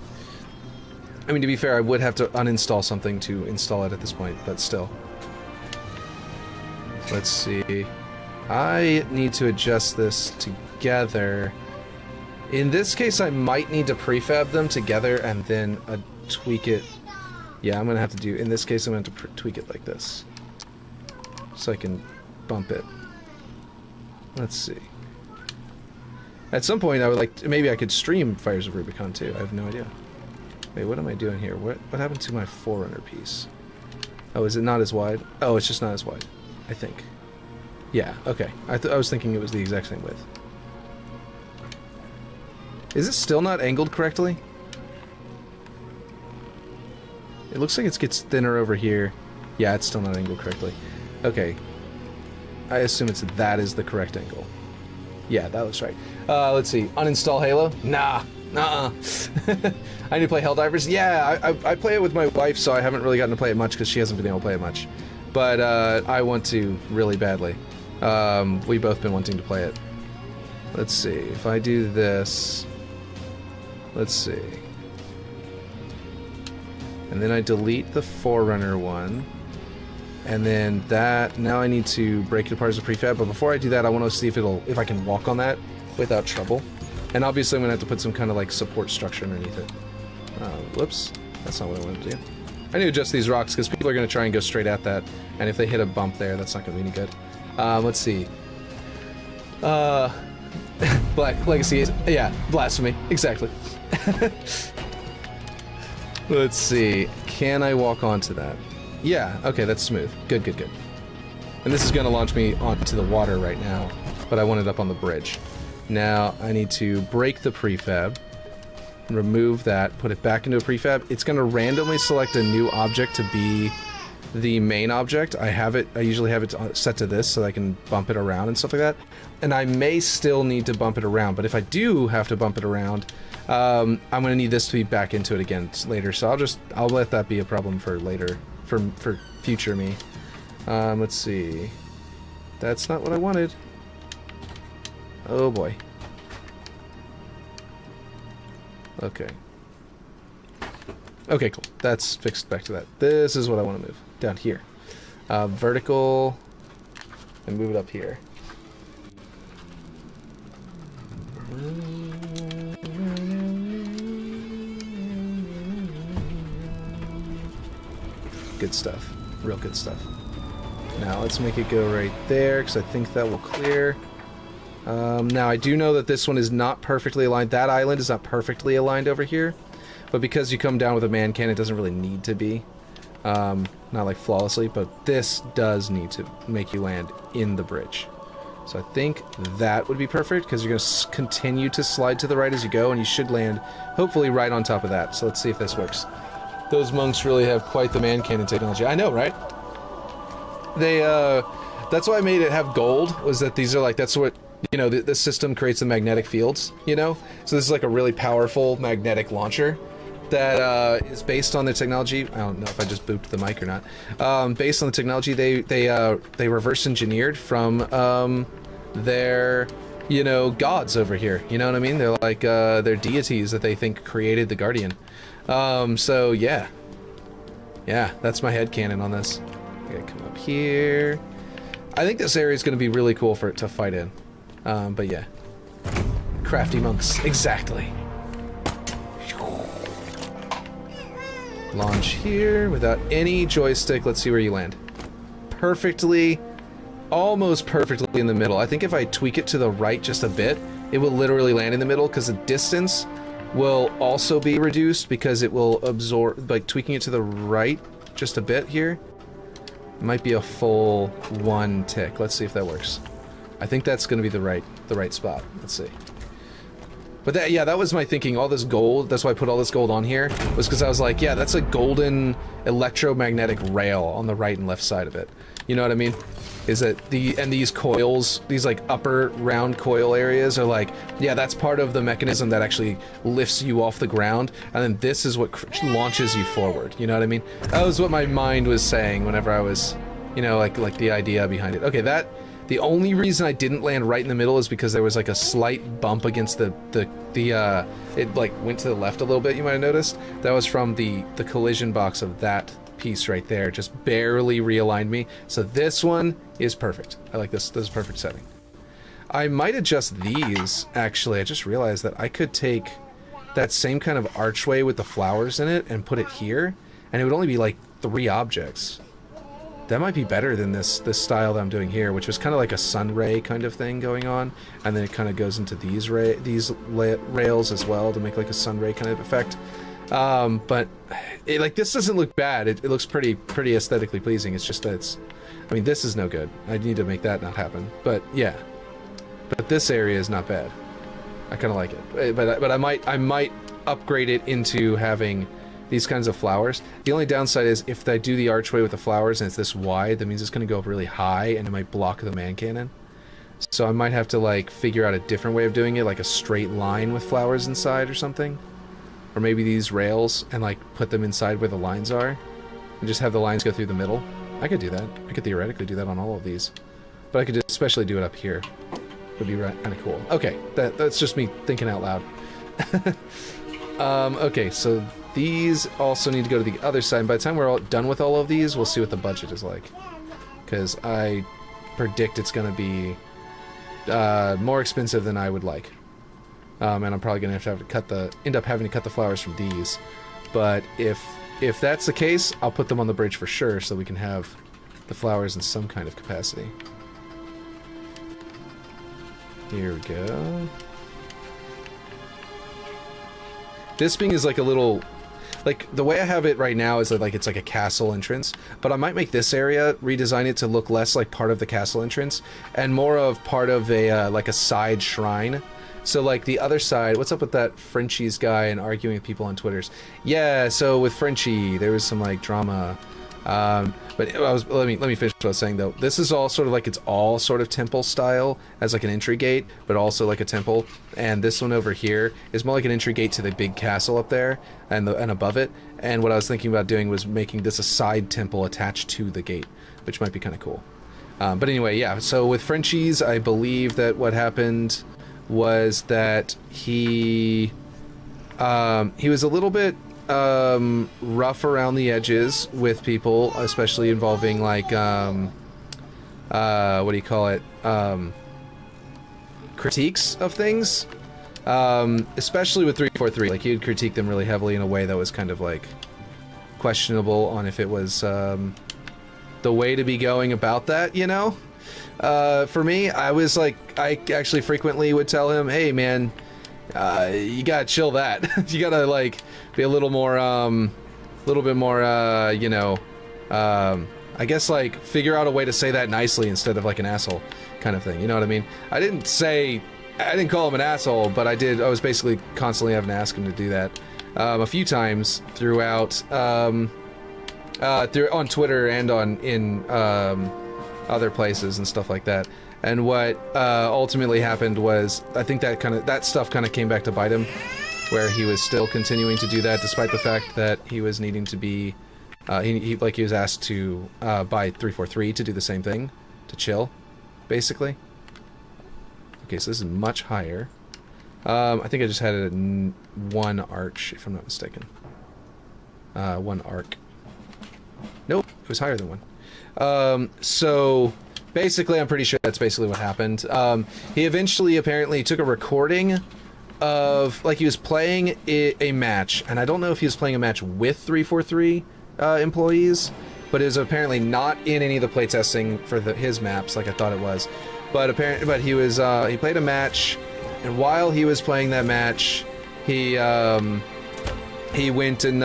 I mean, to be fair, I would have to uninstall something to install it at this point, but still. Let's see. I need to adjust this together. In this case, I might need to prefab them together and then tweak it. Yeah, I'm gonna have to do... In this case, I'm gonna have to tweak it like this, so I can bump it. Let's see. At some point, I would like to, maybe I could stream Fires of Rubicon too. I have no idea. Wait, what am I doing here? What happened to my Forerunner piece? Oh, is it not as wide? Oh, it's just not as wide, I think. Yeah, okay. I was thinking it was the exact same width. Is it still not angled correctly? It looks like it gets thinner over here. Yeah, it's still not angled correctly. Okay. I assume that is the correct angle. Yeah, that looks right. Let's see. Uninstall Halo? Nah. Nuh-uh. I need to play Helldivers? Yeah, I play it with my wife, so I haven't really gotten to play it much because she hasn't been able to play it much. But I want to really badly. We've both been wanting to play it. Let's see. If I do this... Let's see. And then I delete the Forerunner one. And then that... Now I need to break it apart as a prefab. But before I do that, I want to see if I can walk on that without trouble. And obviously I'm going to have to put some kind of like support structure underneath it. Whoops. That's not what I wanted to do. I need to adjust these rocks because people are going to try and go straight at that. And if they hit a bump there, that's not going to be any good. Let's see. Black Legacy is... Yeah, blasphemy. Exactly. Let's see. Can I walk onto that? Yeah, okay, that's smooth. Good, good, good. And this is going to launch me onto the water right now, but I want it up on the bridge. Now, I need to break the prefab, remove that, put it back into a prefab. It's going to randomly select a new object to be the main object. I usually have it set to this so that I can bump it around and stuff like that. And I may still need to bump it around, but if I do have to bump it around, I'm going to need this to be back into it again later. So I'll let that be a problem for later, for future me. Let's see. That's not what I wanted. Oh boy. Okay. Okay, cool. That's fixed back to that. This is what I want to move. Down here. Vertical. And move it up here. Good stuff. Real good stuff. Now let's make it go right there, because I think that will clear. Now I do know that this one is not perfectly aligned. That island is not perfectly aligned over here. But because you come down with a man can, it doesn't really need to be. Not like flawlessly, but this does need to make you land in the bridge. So I think that would be perfect, because you're going to continue to slide to the right as you go, and you should land, hopefully, right on top of that. So let's see if this works. Those monks really have quite the man cannon technology. I know, right? They, that's why I made it have gold, was that these are like, that's what, you know, the system creates the magnetic fields, you know? So this is like a really powerful magnetic launcher that is based on the technology. I don't know if I just booped the mic or not. Based on the technology, they reverse engineered from their, you know, gods over here. You know what I mean? They're like they're deities that they think created the Guardian. So yeah, that's my headcanon on this. I gotta come up here. I think this area is going to be really cool for it to fight in. But yeah, crafty monks, exactly. Launch here without any joystick. Let's see where you land. Perfectly, almost perfectly in the middle. I think if I tweak it to the right just a bit, it will literally land in the middle, because the distance will also be reduced because it will absorb, like tweaking it to the right just a bit here. Might be a full 1 tick. Let's see if that works. I think that's going to be the right spot. Let's see. But that, yeah, that was my thinking. All this gold, that's why I put all this gold on here, was because I was like, yeah, that's a golden electromagnetic rail on the right and left side of it. You know what I mean? Is that these coils, these like upper round coil areas are like, yeah, that's part of the mechanism that actually lifts you off the ground, and then this is what launches you forward. You know what I mean? That was what my mind was saying whenever I was, you know, like the idea behind it. Okay, the only reason I didn't land right in the middle is because there was like a slight bump against it like went to the left a little bit, you might have noticed. That was from the collision box of that piece right there, just barely realigned me. So this one is perfect. I like this. This is perfect setting. I might adjust these, actually. I just realized that I could take that same kind of archway with the flowers in it and put it here, and it would only be like 3 objects. That might be better than this style that I'm doing here, which was kind of like a sun ray kind of thing going on, and then it kind of goes into these rails as well to make like a sun ray kind of effect. But like this doesn't look bad. It looks pretty aesthetically pleasing. It's just that I mean, this is no good. I need to make that not happen. But yeah, but this area is not bad. I kind of like it. But I might upgrade it into having these kinds of flowers. The only downside is if I do the archway with the flowers and it's this wide, that means it's going to go up really high and it might block the man cannon. So I might have to like figure out a different way of doing it, like a straight line with flowers inside or something. Or maybe these rails and like put them inside where the lines are and just have the lines go through the middle. I could do that. I could theoretically do that on all of these. But I could especially do it up here. Would be kind of cool. Okay, that's just me thinking out loud. Okay, so these also need to go to the other side. By the time we're all done with all of these, we'll see what the budget is like. Because I predict it's going to be more expensive than I would like. And I'm probably going to have to end up having to cut the flowers from these. But if that's the case, I'll put them on the bridge for sure, so we can have the flowers in some kind of capacity. Here we go. This being is like a little, like the way I have it right now is that like it's like a castle entrance, but I might make this area, redesign it to look less like part of the castle entrance and more of part of a like a side shrine. So like the other side, what's up with that Frenchie's guy and arguing with people on Twitters? Yeah, so with Frenchie, there was some like drama. But let me finish what I was saying though. This is all sort of like, it's all sort of temple style as like an entry gate, but also like a temple. And this one over here is more like an entry gate to the big castle up there and above it. And what I was thinking about doing was making this a side temple attached to the gate, which might be kind of cool. But anyway, yeah. So with Frenchie's, I believe that what happened was that he was a little bit rough around the edges with people, especially involving like what do you call it, critiques of things, especially with 343. Like he would critique them really heavily in a way that was kind of like questionable on if it was the way to be going about that, you know. For me, I was like, I actually frequently would tell him, hey man, you gotta chill that. You gotta like be a little more, little bit more, you know, I guess like figure out a way to say that nicely instead of like an asshole kind of thing. You know what I mean? I didn't call him an asshole, but I was basically constantly having to ask him to do that a few times throughout, on Twitter and in other places and stuff like that. And what ultimately happened was, I think that stuff kind of came back to bite him, where he was still continuing to do that despite the fact that he was needing to be, he was asked to by 343 to do the same thing, to chill, basically. Okay, so this is much higher. I think I just had it at 1 arch, if I'm not mistaken. 1 arc. Nope, it was higher than 1. So basically, I'm pretty sure that's basically what happened. He eventually apparently took a recording of, like, he was playing a match, and I don't know if he was playing a match with 343 employees, but it was apparently not in any of the playtesting for his maps, like I thought it was. But he played a match, And while he was playing that match, he went and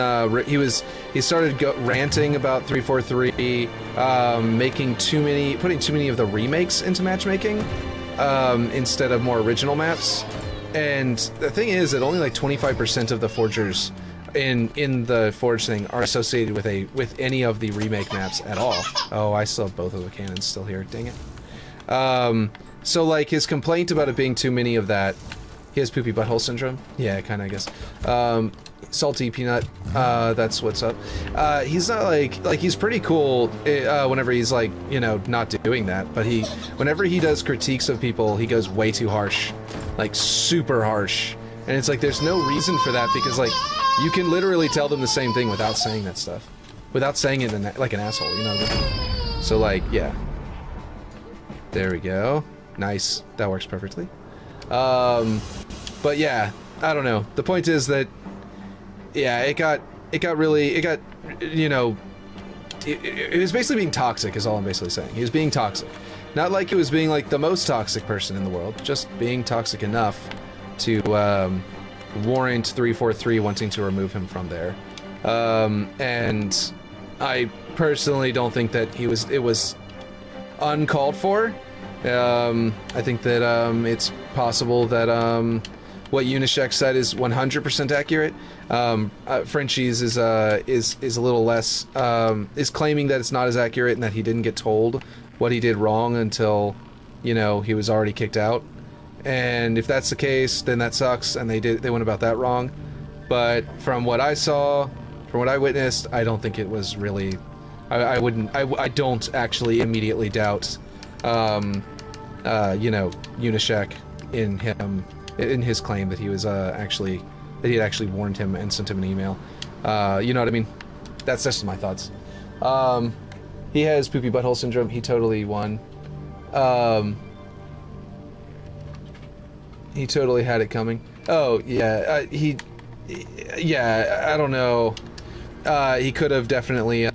he started ranting about 343, putting too many of the remakes into matchmaking instead of more original maps. And the thing is that only like 25% of the forgers in the Forge thing are associated with any of the remake maps at all. Oh, I still have both of the cannons still here. Dang it. So like his complaint about it being too many of that, he has poopy butthole syndrome. Yeah, kind of, I guess. Salty peanut. That's what's up. He's not like he's pretty cool whenever he's like, you know, not doing that. But whenever he does critiques of people, he goes way too harsh, like super harsh. And it's like there's no reason for that because like you can literally tell them the same thing without saying that stuff, without saying it like an asshole, you know what I mean? So like, yeah. There we go. Nice. That works perfectly. But yeah, I don't know. The point is that, yeah, it got, you know, it was basically being toxic is all I'm basically saying. He was being toxic. Not like it was being like the most toxic person in the world, just being toxic enough to, warrant 343 wanting to remove him from there. And I personally don't think that it was uncalled for. I think that it's possible that what Unishek said is 100% accurate. Frenchies is a little less is claiming that it's not as accurate and that he didn't get told what he did wrong until, you know, he was already kicked out. And if that's the case, then that sucks, and they went about that wrong. But from what I saw, from what I witnessed, I don't think it was really. I don't actually immediately doubt, you know, Unishek in his claim that he was that he had actually warned him and sent him an email. You know what I mean? That's just my thoughts. He has poopy butthole syndrome. He totally won. He totally had it coming. Oh yeah, yeah. I don't know. He could have definitely.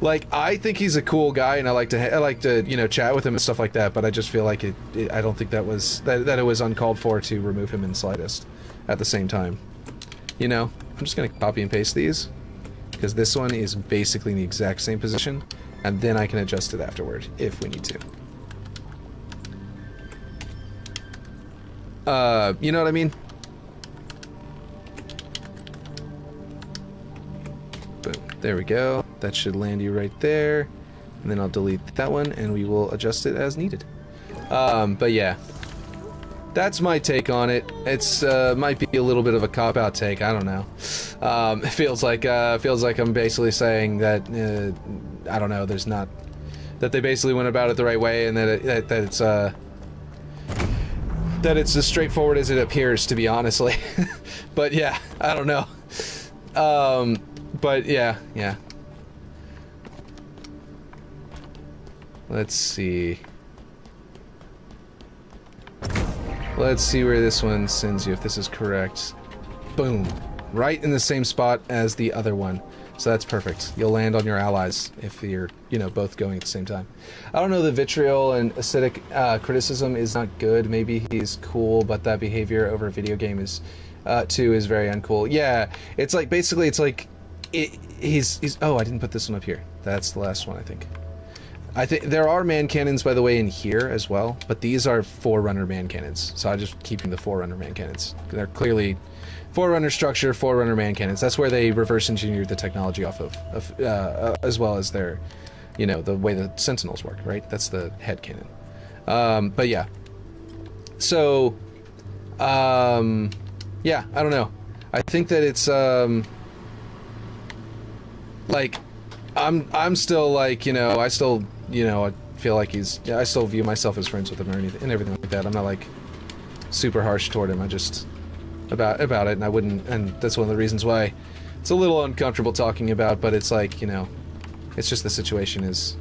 Like, I think he's a cool guy, and I like to you know, chat with him and stuff like that. But I just feel like I don't think that it was uncalled for to remove him in the slightest. At the same time, you know, I'm just gonna copy and paste these because this one is basically in the exact same position, and then I can adjust it afterward if we need to. You know what I mean? Boom. There we go. That should land you right there. And then I'll delete that one and we will adjust it as needed. But yeah. That's my take on it. It's might be a little bit of a cop-out take, I don't know. It feels like I'm basically saying that I don't know, there's not that they basically went about it the right way and that it's as straightforward as it appears, to be honestly. But yeah, I don't know. But yeah. Let's see. Let's see where this one sends you, if this is correct. Boom. Right in the same spot as the other one. So that's perfect. You'll land on your allies if you're, you know, both going at the same time. I don't know, the vitriol and acidic criticism is not good. Maybe he's cool, but that behavior over a video game is, too, is very uncool. Yeah, it's like, basically, it's like, he's, oh, I didn't put this one up here. That's the last one, I think. I think there are man cannons, by the way, in here as well, but these are Forerunner man cannons. So I'm just keeping the Forerunner man cannons. They're clearly Forerunner structure, Forerunner man cannons. That's where they reverse engineered the technology off of as well as their, you know, the way the Sentinels work, right? That's the head cannon. But yeah. So, yeah, I don't know. I think that it's, like, I'm still like, you know, I still, you know, I feel like I still view myself as friends with him or anything, and everything like that. I'm not like super harsh toward him. I just about it, and I wouldn't, and that's one of the reasons why it's a little uncomfortable talking about. But it's like, you know, it's just the situation is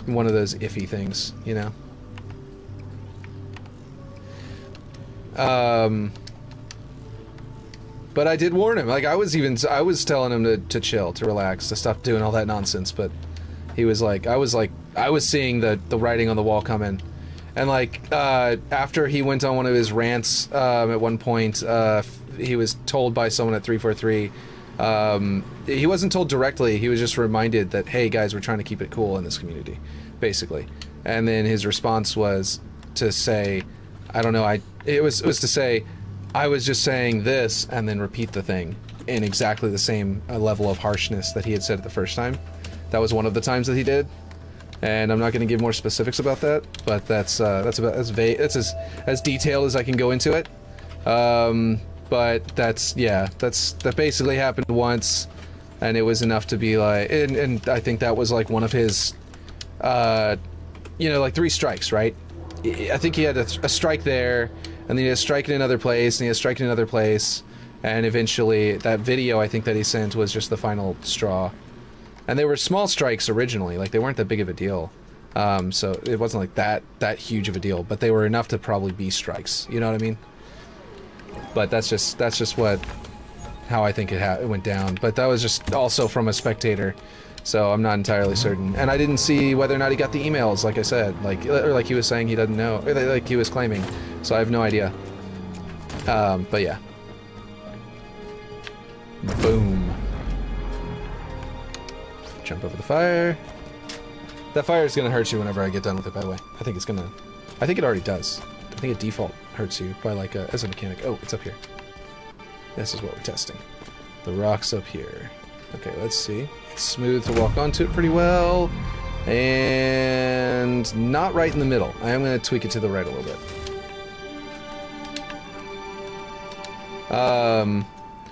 one of those iffy things, you know. But I did warn him. Like, I was telling him to chill, to relax, to stop doing all that nonsense. But he was like, I was seeing the writing on the wall coming, And like after he went on one of his rants at one point, he was told by someone at 343. He wasn't told directly. He was just reminded that, hey guys, we're trying to keep it cool in this community, basically. And then his response was to say, I don't know. It was to say, I was just saying this, and then repeat the thing in exactly the same level of harshness that he had said it the first time. That was one of the times that he did. And I'm not going to give more specifics about that, but that's about as vague. That's as detailed as I can go into it. But that basically happened once, and it was enough to be like, and I think that was like one of his, like 3 strikes, right? I think he had a strike there, and then he had a strike in another place, and he had a strike in another place, and eventually that video I think that he sent was just the final straw. And they were small strikes originally, like they weren't that big of a deal. So it wasn't like that huge of a deal, but they were enough to probably be strikes, you know what I mean? But that's just how I think it went down. But that was just also from a spectator, so I'm not entirely certain. And I didn't see whether or not he got the emails, like I said, or like he was saying he doesn't know, or like he was claiming. So I have no idea. But yeah. Boom. Jump over the fire. That fire is gonna hurt you whenever I get done with it, by the way. I think it already does. I think it default hurts you by like as a mechanic. Oh, it's up here. This is what we're testing. The rock's up here. Okay, let's see. It's smooth to walk onto it pretty well. And not right in the middle. I am gonna tweak it to the right a little bit.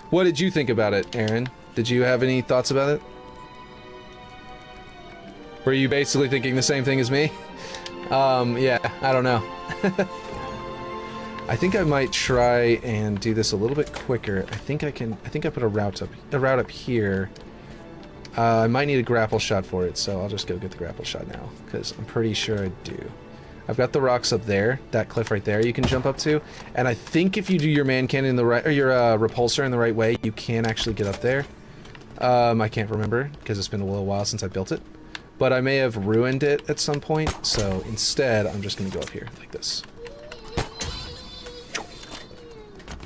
What did you think about it, Aaron? Did you have any thoughts about it? Were you basically thinking the same thing as me? Yeah, I don't know. I think I might try and do this a little bit quicker. I think I put a route up here. I might need a grapple shot for it, so I'll just go get the grapple shot now, because I'm pretty sure I do. I've got the rocks up there, that cliff right there you can jump up to, and I think if you do your man cannon in the right, or your repulsor in the right way, you can actually get up there. I can't remember, because it's been a little while since I built it. But I may have ruined it at some point, so instead I'm just going to go up here, like this.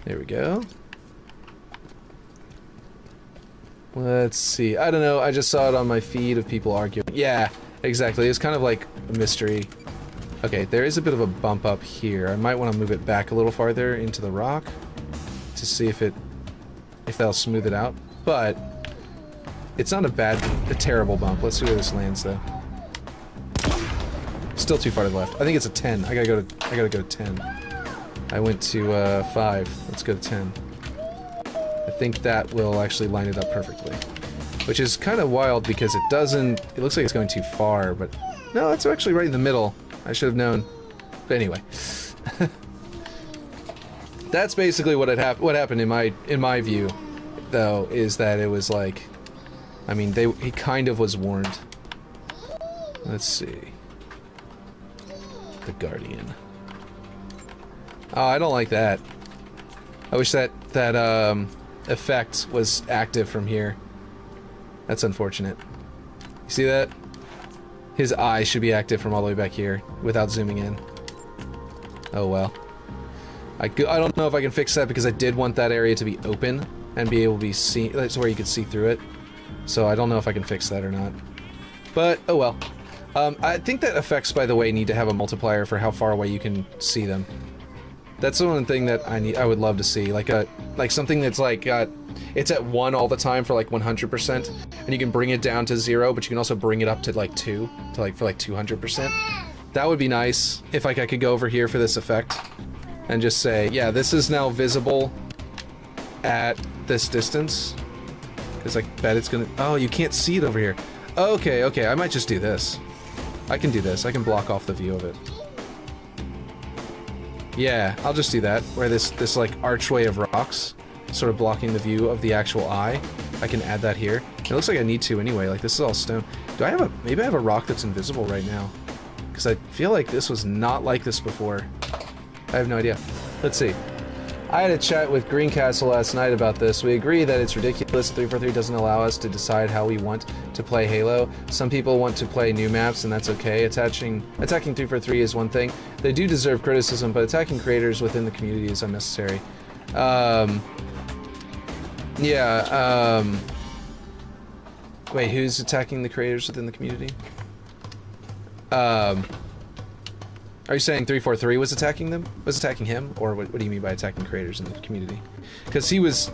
There we go. Let's see. I don't know, I just saw it on my feed of people arguing. Yeah, exactly. It's kind of like a mystery. Okay, there is a bit of a bump up here. I might want to move it back a little farther into the rock to see if that'll smooth it out. But it's not a terrible bump. Let's see where this lands, though. Still too far to the left. I think it's a 10. I gotta go to 10. I went to 5. Let's go to 10. I think that will actually line it up perfectly. Which is kind of wild because it doesn't... It looks like it's going too far, but... No, it's actually right in the middle. I should have known. But anyway. That's basically what happened in my view, though, is that it was like... I mean, he kind of was warned. Let's see. The Guardian. Oh, I don't like that. I wish that effect was active from here. That's unfortunate. You see that? His eye should be active from all the way back here without zooming in. Oh well. I don't know if I can fix that because I did want that area to be open and be able to be seen. That's where you could see through it. So I don't know if I can fix that or not. But, oh well. I think that effects, by the way, need to have a multiplier for how far away you can see them. That's the one thing that I would love to see, like something that's like it's at 1 all the time for like 100%, and you can bring it down to 0, but you can also bring it up to like 2, for like 200%. That would be nice if like I could go over here for this effect and just say, yeah, this is now visible at this distance, because I bet it's gonna. Oh, you can't see it over here. Okay, okay, I might just do this. I can do this. I can block off the view of it. Yeah, I'll just do that, where this like archway of rocks sort of blocking the view of the actual eye. I can add that here. It looks like I need to anyway, like this is all stone. Do I have maybe I have a rock that's invisible right now? Because I feel like this was not like this before. I have no idea. Let's see. I had a chat with Greencastle last night about this. We agree that it's ridiculous. 343 doesn't allow us to decide how we want to play Halo. Some people want to play new maps, and that's okay. Attacking 343 is one thing. They do deserve criticism, but attacking creators within the community is unnecessary. Wait, who's attacking the creators within the community? Are you saying 343 was attacking them? Was attacking him? Or what do you mean by attacking creators in the community? Because he was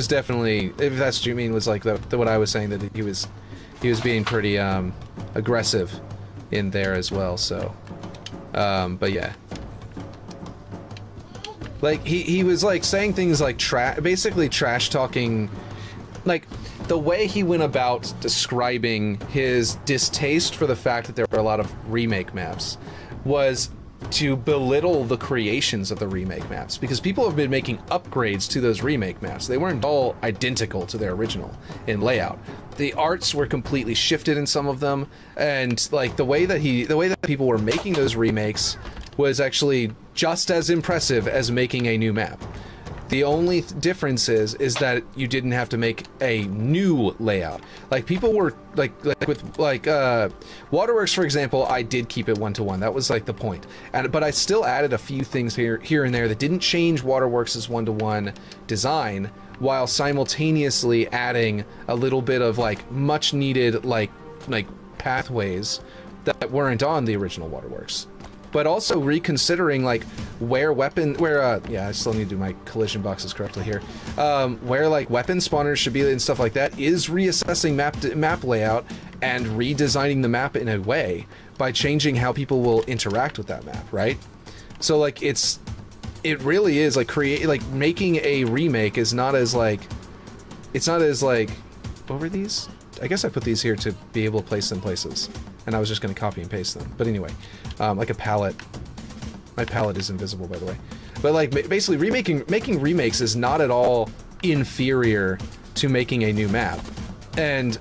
definitely, if that's what you mean, was like what I was saying, that he was being pretty aggressive in there as well, so but yeah. Like he was like saying things like basically trash talking, like the way he went about describing his distaste for the fact that there were a lot of remake maps was to belittle the creations of the remake maps, because people have been making upgrades to those remake maps. They weren't all identical to their original in layout. The arts were completely shifted in some of them, and like the way that people were making those remakes was actually just as impressive as making a new map. The only difference is that you didn't have to make a new layout. Like people were with Waterworks, for example. I did keep it 1-to-1. That was like the point. But I still added a few things here and there that didn't change Waterworks' 1-to-1 design, while simultaneously adding a little bit of like much needed like pathways that weren't on the original Waterworks. But also reconsidering like I still need to do my collision boxes correctly here. Where like weapon spawners should be and stuff like that is reassessing map layout and redesigning the map in a way by changing how people will interact with that map, right? So like it really is like making a remake is not as like, what were these? I guess I put these here to be able to place them places, and I was just going to copy and paste them. But anyway, like a palette. My palette is invisible, by the way. But like basically making remakes is not at all inferior to making a new map, and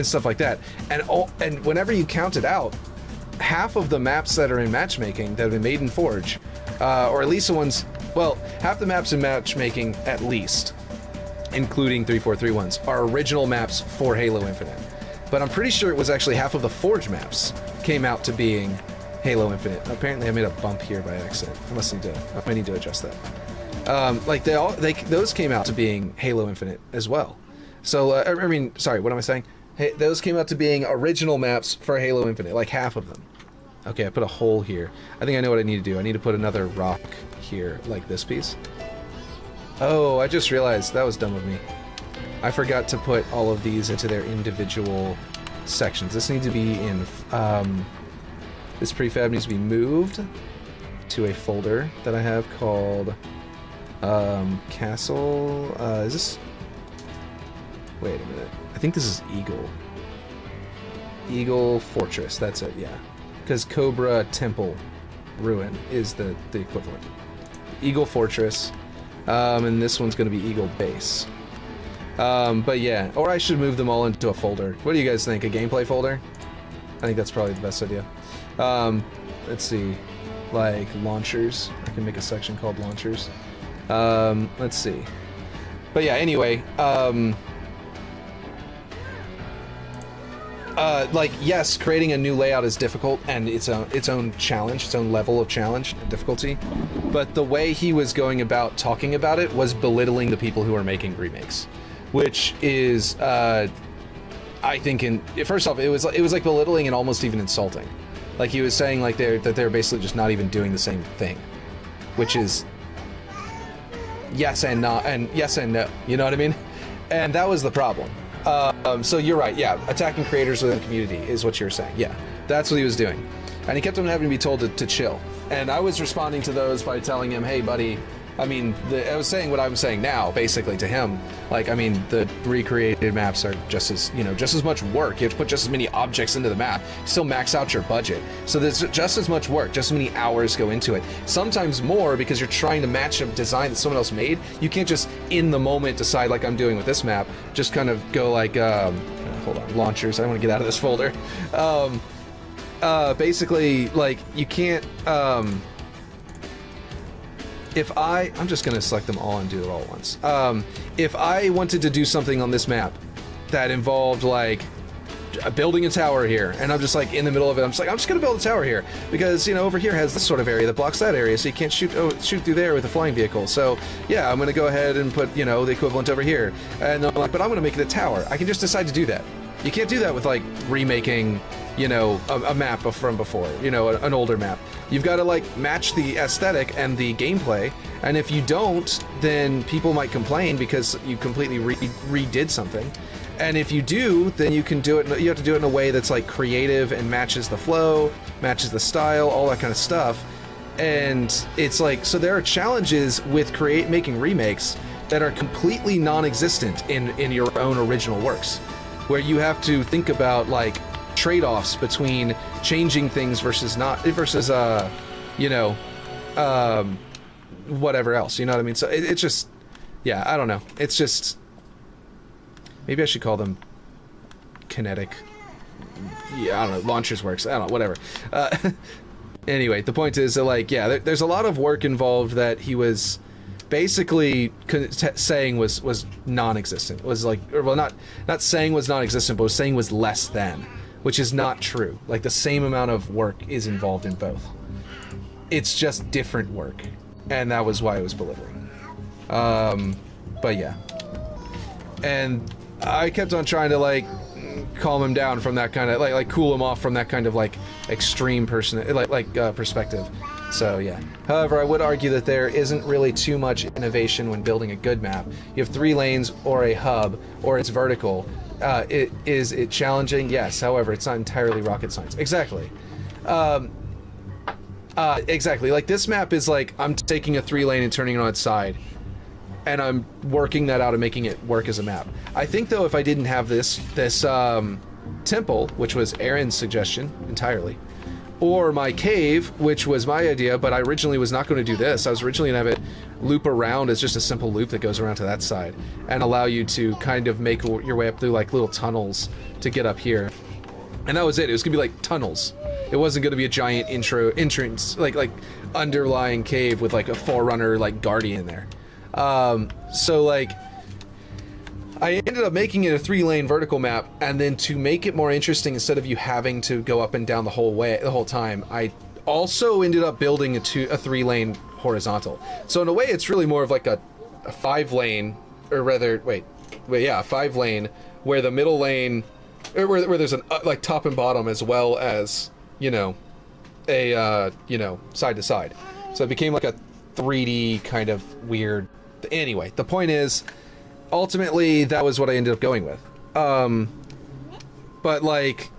stuff like that. And whenever you count it out, half of the maps that are in matchmaking that have been made in Forge, or at least the ones, well, half the maps in matchmaking at least, including 343 ones, are original maps for Halo Infinite. But I'm pretty sure it was actually half of the Forge maps came out to being Halo Infinite. Apparently I made a bump here by accident. I need to adjust that. Those came out to being Halo Infinite as well. So, sorry, what am I saying? Hey, those came out to being original maps for Halo Infinite, like half of them. Okay, I put a hole here. I think I know what I need to do. I need to put another rock here, like this piece. Oh, I just realized that was dumb of me. I forgot to put all of these into their individual sections. This needs to be in, this prefab needs to be moved to a folder that I have called, Castle, is this, wait a minute, I think this is Eagle Fortress, that's it, yeah. Because Cobra Temple Ruin is the equivalent. Eagle Fortress. And this one's going to be Eagle Base. But yeah, or I should move them all into a folder. What do you guys think? A gameplay folder? I think that's probably the best idea. Let's see. Like launchers. I can make a section called launchers. Let's see. But yeah, anyway, like, yes, creating a new layout is difficult, and its own challenge, its own level of challenge and difficulty. But the way he was going about talking about it was belittling the people who are making remakes, which is, I think, first off, it was like belittling and almost even insulting. Like he was saying, like they're basically just not even doing the same thing, which is yes and not, and yes and no. You know what I mean? And that was the problem. So you're right, yeah, attacking creators within the community is what you're saying. Yeah, that's what he was doing. And he kept on having to be told to chill. And I was responding to those by telling him, hey, buddy, I mean, I was saying what I'm saying now, basically, to him. Like, I mean, the recreated maps are just as much work. You have to put just as many objects into the map. Still max out your budget. So there's just as much work, just as many hours go into it. Sometimes more, because you're trying to match a design that someone else made. You can't just, in the moment, decide, like I'm doing with this map, just kind of go like, hold on, launchers. I don't want to get out of this folder. Basically, like, you can't, if I'm just going to select them all and do it all at once. If I wanted to do something on this map that involved, like, building a tower here, and I'm just like in the middle of it. I'm just like, I'm just gonna build a tower here because, you know, over here has this sort of area that blocks that area, so you can't shoot through there with a flying vehicle. So yeah, I'm gonna go ahead and put, you know, the equivalent over here. And I'm like, but I'm gonna make it a tower. I can just decide to do that. You can't do that with like remaking, you know, a map from before, you know, an older map. You've got to like match the aesthetic and the gameplay, and if you don't, then people might complain because you completely redid something. And if you do, then you can do it. You have to do it in a way that's like creative and matches the flow, matches the style, all that kind of stuff. And it's like, so there are challenges with making remakes that are completely non-existent in your own original works, where you have to think about like trade-offs between changing things versus you know, whatever else, you know what I mean? So it's just, yeah, I don't know. It's just, maybe I should call them kinetic, yeah, I don't know, launchers works, I don't know, whatever. Anyway, the point is that, like, yeah, there's a lot of work involved that he was basically saying was non-existent, was like, or well, not saying was non-existent, but was saying was less than, which is not true. Like, the same amount of work is involved in both. It's just different work, and that was why it was belittling. But yeah, and I kept on trying to like calm him down from that kind of like cool him off from that kind of like extreme perspective. So yeah. However, I would argue that there isn't really too much innovation when building a good map. You have 3 lanes or a hub, or it's vertical. Is it challenging? Yes. However, it's not entirely rocket science. Exactly. Exactly. Like, this map is like, I'm taking a 3 lane and turning it on its side, and I'm working that out and making it work as a map. I think, though, if I didn't have this temple, which was Aaron's suggestion entirely, or my cave, which was my idea, but I originally was not going to do this. I was originally going to have it loop around as just a simple loop that goes around to that side and allow you to kind of make your way up through like little tunnels to get up here. And that was it. It was going to be like tunnels. It wasn't going to be a giant entrance, like underlying cave with like a forerunner, like guardian there. So like, I ended up making it a 3-lane vertical map, and then to make it more interesting, instead of you having to go up and down the whole time, I also ended up building a 3-lane horizontal. So in a way, it's really more of like a 5-lane, or rather, a 5-lane, where the middle lane, or where there's an like top and bottom, as well as, you know, a side to side. So it became like a 3D kind of weird. Anyway, the point is, ultimately, that was what I ended up going with. But like,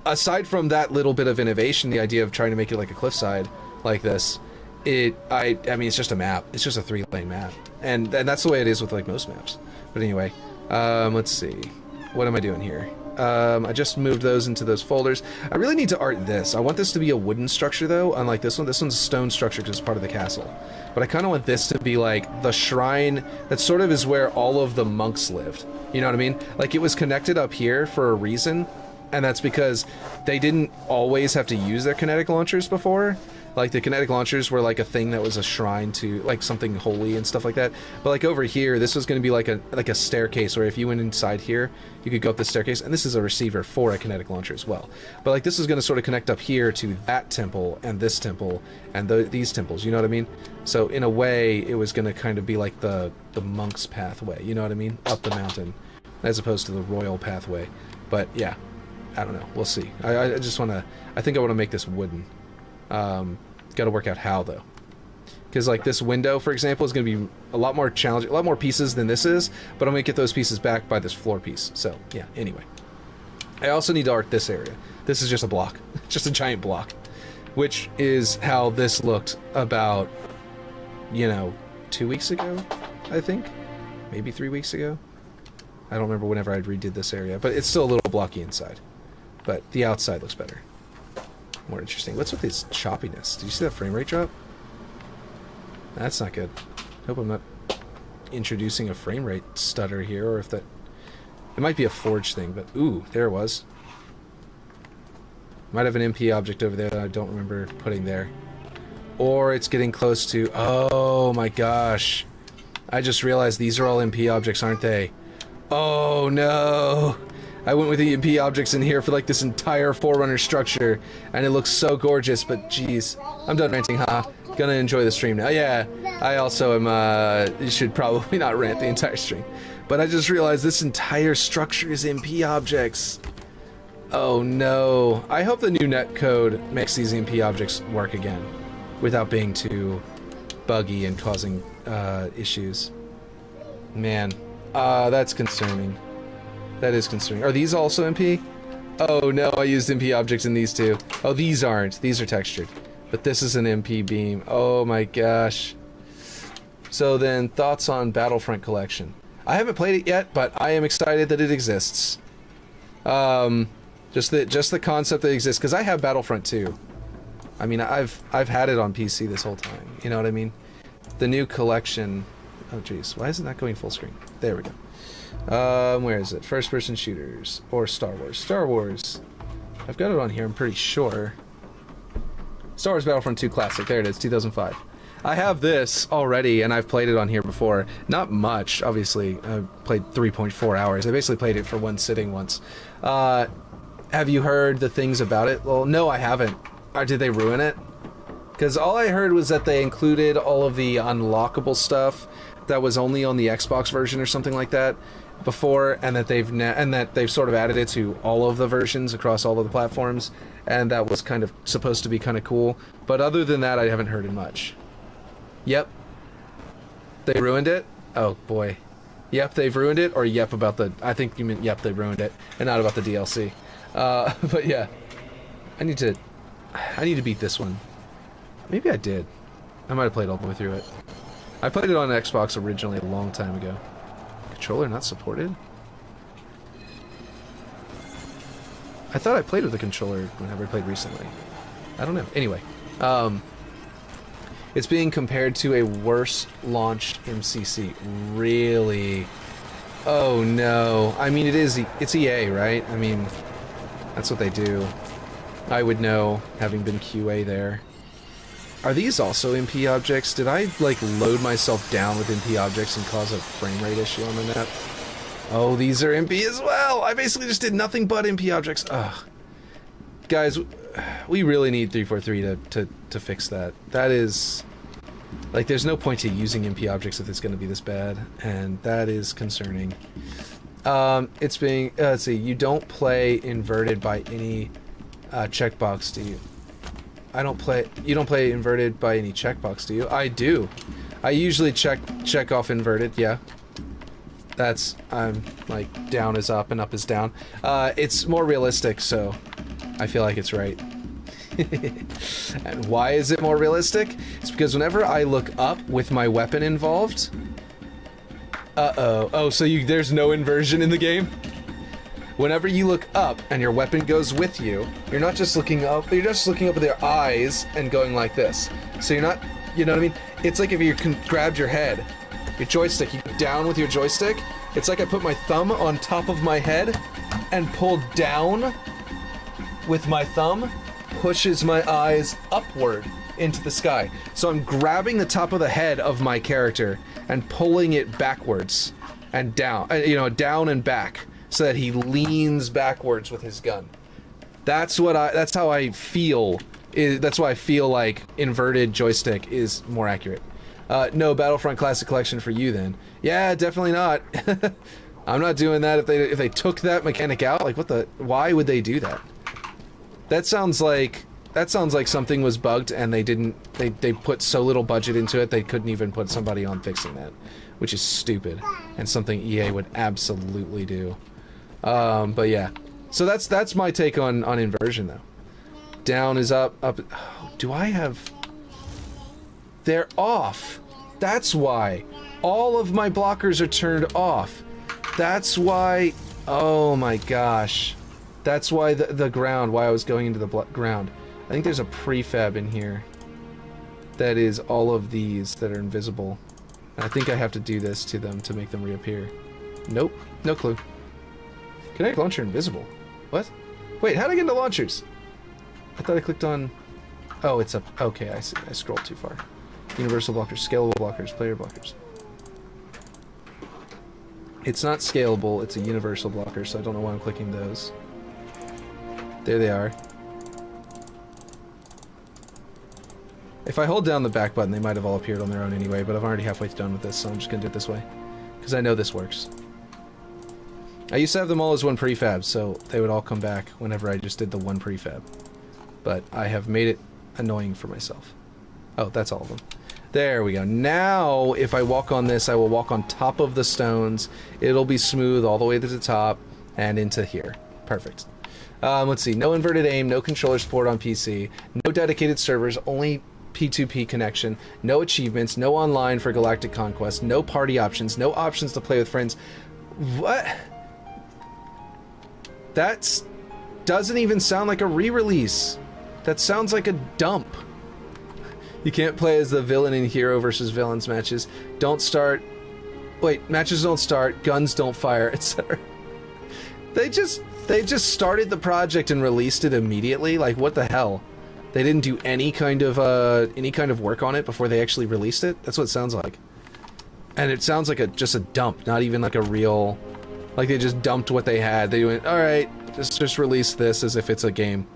aside from that little bit of innovation, the idea of trying to make it like a cliffside like this, I mean, it's just a map. It's just a 3-lane map, and that's the way it is with like most maps. But anyway, let's see, what am I doing here? I just moved those into those folders. I really need to art this. I want this to be a wooden structure, though, unlike this one. This one's a stone structure because it's part of the castle. But I kind of want this to be like the shrine that sort of is where all of the monks lived. You know what I mean? Like, it was connected up here for a reason, and that's because they didn't always have to use their kinetic launchers before. Like, the kinetic launchers were like a thing that was a shrine to like something holy and stuff like that. But like over here, this was going to be like a staircase where if you went inside here, you could go up the staircase, and this is a receiver for a kinetic launcher as well. But like, this is going to sort of connect up here to that temple and this temple and these temples, you know what I mean? So in a way, it was going to kind of be like the monk's pathway, you know what I mean? Up the mountain, as opposed to the royal pathway. But yeah, I don't know. We'll see. I just want to, I think I want to make this wooden. Got to work out how, though, because like this window, for example, is going to be a lot more challenging, a lot more pieces than this is, but I'm going to get those pieces back by this floor piece. So yeah, anyway, I also need to art this area. This is just a block, just a giant block, which is how this looked about, 2 weeks ago, I think, maybe 3 weeks ago. I don't remember whenever I redid this area, but it's still a little blocky inside, but the outside looks better. More interesting. What's with this choppiness? Do you see that frame rate drop? That's not good. Hope I'm not introducing a frame rate stutter here, or if that... It might be a forge thing, but... Ooh, there it was. Might have an MP object over there that I don't remember putting there. Or it's getting close to... Oh my gosh. I just realized these are all MP objects, aren't they? Oh no! I went with EMP objects in here for like this entire Forerunner structure, and it looks so gorgeous, but geez. I'm done ranting, haha. Gonna enjoy the stream now. Yeah, I also am, you should probably not rant the entire stream. But I just realized this entire structure is EMP objects. Oh no. I hope the new netcode makes these EMP objects work again, without being too buggy and causing, issues. Man, that's concerning. That is concerning. Are these also MP? Oh no, I used MP objects in these two. Oh, these aren't. These are textured. But this is an MP beam. Oh my gosh. So then, thoughts on Battlefront Collection. I haven't played it yet, but I am excited that it exists. Just the concept that it exists, because I have Battlefront 2. I mean, I've had it on PC this whole time. You know what I mean? The new collection. Oh jeez, why isn't that going full screen? There we go. Where is it? First person shooters. Or Star Wars. Star Wars. I've got it on here, I'm pretty sure. Star Wars Battlefront 2 Classic. There it is, 2005. I have this already, and I've played it on here before. Not much, obviously. I played 3.4 hours. I basically played it for one sitting once. Have you heard the things about it? Well, no, I haven't. Or did they ruin it? Because all I heard was that they included all of the unlockable stuff that was only on the Xbox version or something like that before, and that they've sort of added it to all of the versions across all of the platforms, and that was kind of supposed to be kind of cool. But other than that, I haven't heard it much. Yep. They ruined it? Oh boy. Yep, they've ruined it, or yep about the... I think you meant yep, they ruined it, and not about the DLC. But yeah. I need to beat this one. Maybe I did. I might have played all the way through it. I played it on Xbox originally a long time ago. Controller not supported? I thought I played with the controller whenever I played recently. I don't know. Anyway, it's being compared to a worse launched MCC. Really? Oh no. I mean, it's EA, right? I mean, that's what they do. I would know, having been QA there. Are these also MP objects? Did I, like, load myself down with MP objects and cause a frame rate issue on the net? Oh, these are MP as well! I basically just did nothing but MP objects. Ugh. Guys, we really need 343 to fix that. That is... Like, there's no point to using MP objects if it's going to be this bad, and that is concerning. It's being... let's see, you don't play inverted by any checkbox, do you? You don't play inverted by any checkbox, do you? I do. I usually check off inverted, yeah. That's, like, down is up and up is down. It's more realistic, so I feel like it's right. And why is it more realistic? It's because whenever I look up with my weapon involved... Uh-oh. Oh, so there's no inversion in the game? Whenever you look up and your weapon goes with you, you're not just looking up, you're just looking up with your eyes and going like this. So you're not, you know what I mean? It's like if you grabbed your head, your joystick, you go down with your joystick. It's like I put my thumb on top of my head and pull down with my thumb, pushes my eyes upward into the sky. So I'm grabbing the top of the head of my character and pulling it backwards and down, down and back, so that he leans backwards with his gun. That's how I feel. That's why I feel like inverted joystick is more accurate. No Battlefront Classic Collection for you then. Yeah, definitely not. I'm not doing that if they took that mechanic out. Like, why would they do that? That sounds like something was bugged and they put so little budget into it they couldn't even put somebody on fixing that, which is stupid and something EA would absolutely do. But yeah, so that's my take on inversion though. Down is up. Oh, do I have... They're off. That's why. All of my blockers are turned off. That's why... Oh my gosh. That's why the ground, why I was going into the ground. I think there's a prefab in here that is all of these that are invisible. And I think I have to do this to them to make them reappear. Nope, no clue. Kinetic launcher invisible. What? Wait, how did I get into launchers? I thought I clicked on... Oh, it's up. Okay, I see. I scrolled too far. Universal blockers, scalable blockers, player blockers. It's not scalable, it's a universal blocker, so I don't know why I'm clicking those. There they are. If I hold down the back button, they might have all appeared on their own anyway, but I'm already halfway done with this, so I'm just gonna do it this way. Because I know this works. I used to have them all as one prefab, so they would all come back whenever I just did the one prefab. But I have made it annoying for myself. Oh, that's all of them. There we go. Now, if I walk on this, I will walk on top of the stones. It'll be smooth all the way to the top and into here. Perfect. Let's see. No inverted aim, no controller support on PC, no dedicated servers, only P2P connection, no achievements, no online for Galactic Conquest, no party options, no options to play with friends. What? That doesn't even sound like a re-release. That sounds like a dump. You can't play as the villain in hero versus villains matches. Don't start... Wait, matches don't start, guns don't fire, etc. They just started the project and released it immediately? Like, what the hell? They didn't do any kind of work on it before they actually released it? That's what it sounds like. And it sounds like just a dump, not even like a real... Like, they just dumped what they had. They went, alright, just release this as if it's a game.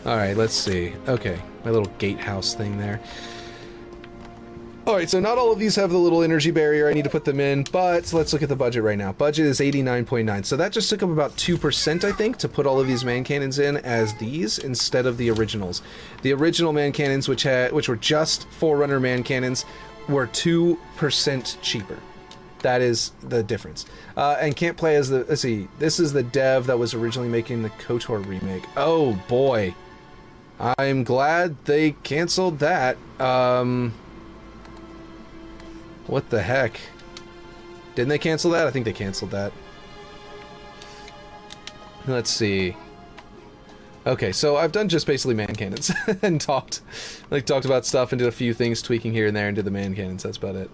Alright, let's see. Okay, my little gatehouse thing there. Alright, so not all of these have the little energy barrier. I need to put them in, but let's look at the budget right now. Budget is 89.9, so that just took up about 2%, I think, to put all of these man cannons in as these instead of the originals. The original man cannons, which were just Forerunner man cannons, were 2% cheaper. That is the difference. And can't play as the... Let's see. This is the dev that was originally making the KOTOR remake. Oh, boy. I'm glad they canceled that. What the heck? Didn't they cancel that? I think they canceled that. Let's see. Okay, so I've done just basically man cannons and talked about stuff and did a few things, tweaking here and there, and did the man cannons. That's about it.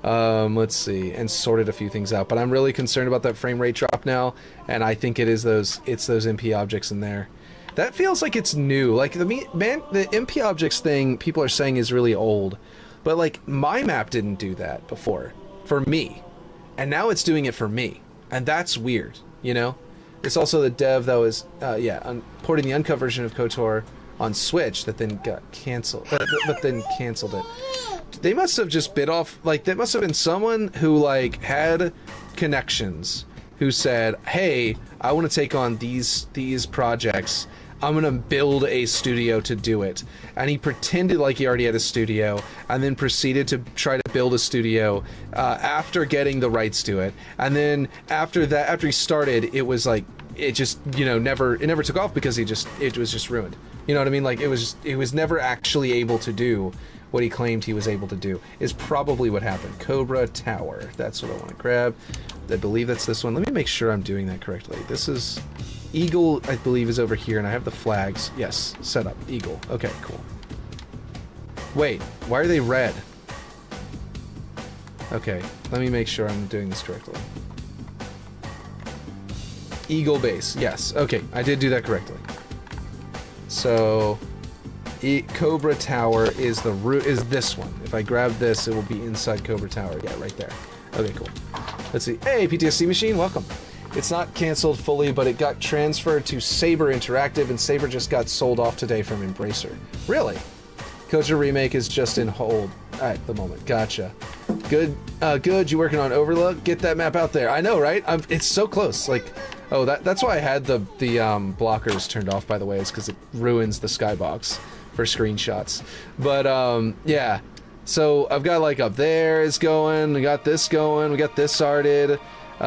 Let's see, and sorted a few things out, but I'm really concerned about that frame rate drop now, and I think it's those MP objects in there. That feels like it's new. Like the MP objects thing people are saying is really old, but like my map didn't do that before for me, and now it's doing it for me, and that's weird, you know? It's also the dev that was porting the uncut version of KOTOR on Switch that then got canceled, but then canceled it. They must have just bit off, like, there must have been someone who, like, had connections, who said, hey, I want to take on these projects, I'm gonna build a studio to do it. And he pretended like he already had a studio, and then proceeded to try to build a studio after getting the rights to it. And then after he started, it was like, it just, you know, never took off because it was just ruined. You know what I mean? Like, it was never actually able to do what he claimed he was able to do, is probably what happened. Cobra Tower, that's what I want to grab. I believe that's this one. Let me make sure I'm doing that correctly. This is Eagle, I believe, is over here, and I have the flags. Yes, set up. Eagle. Okay, cool. Wait, why are they red? Okay, let me make sure I'm doing this correctly. Eagle base, yes. Okay, I did do that correctly. So... Cobra Tower is is this one. If I grab this, it will be inside Cobra Tower. Yeah, right there. Okay, cool. Let's see. Hey, PTSD Machine, welcome. It's not canceled fully, but it got transferred to Saber Interactive, and Saber just got sold off today from Embracer. Really? KOTOR Remake is just in hold at the moment. Gotcha. Good. Good. You working on Overlook? Get that map out there. I know, right? It's so close. Like, oh, that's why I had the blockers turned off. By the way, is because it ruins the skybox for screenshots. But yeah, so I've got, like, up there is going, we got this going, we got this arted, we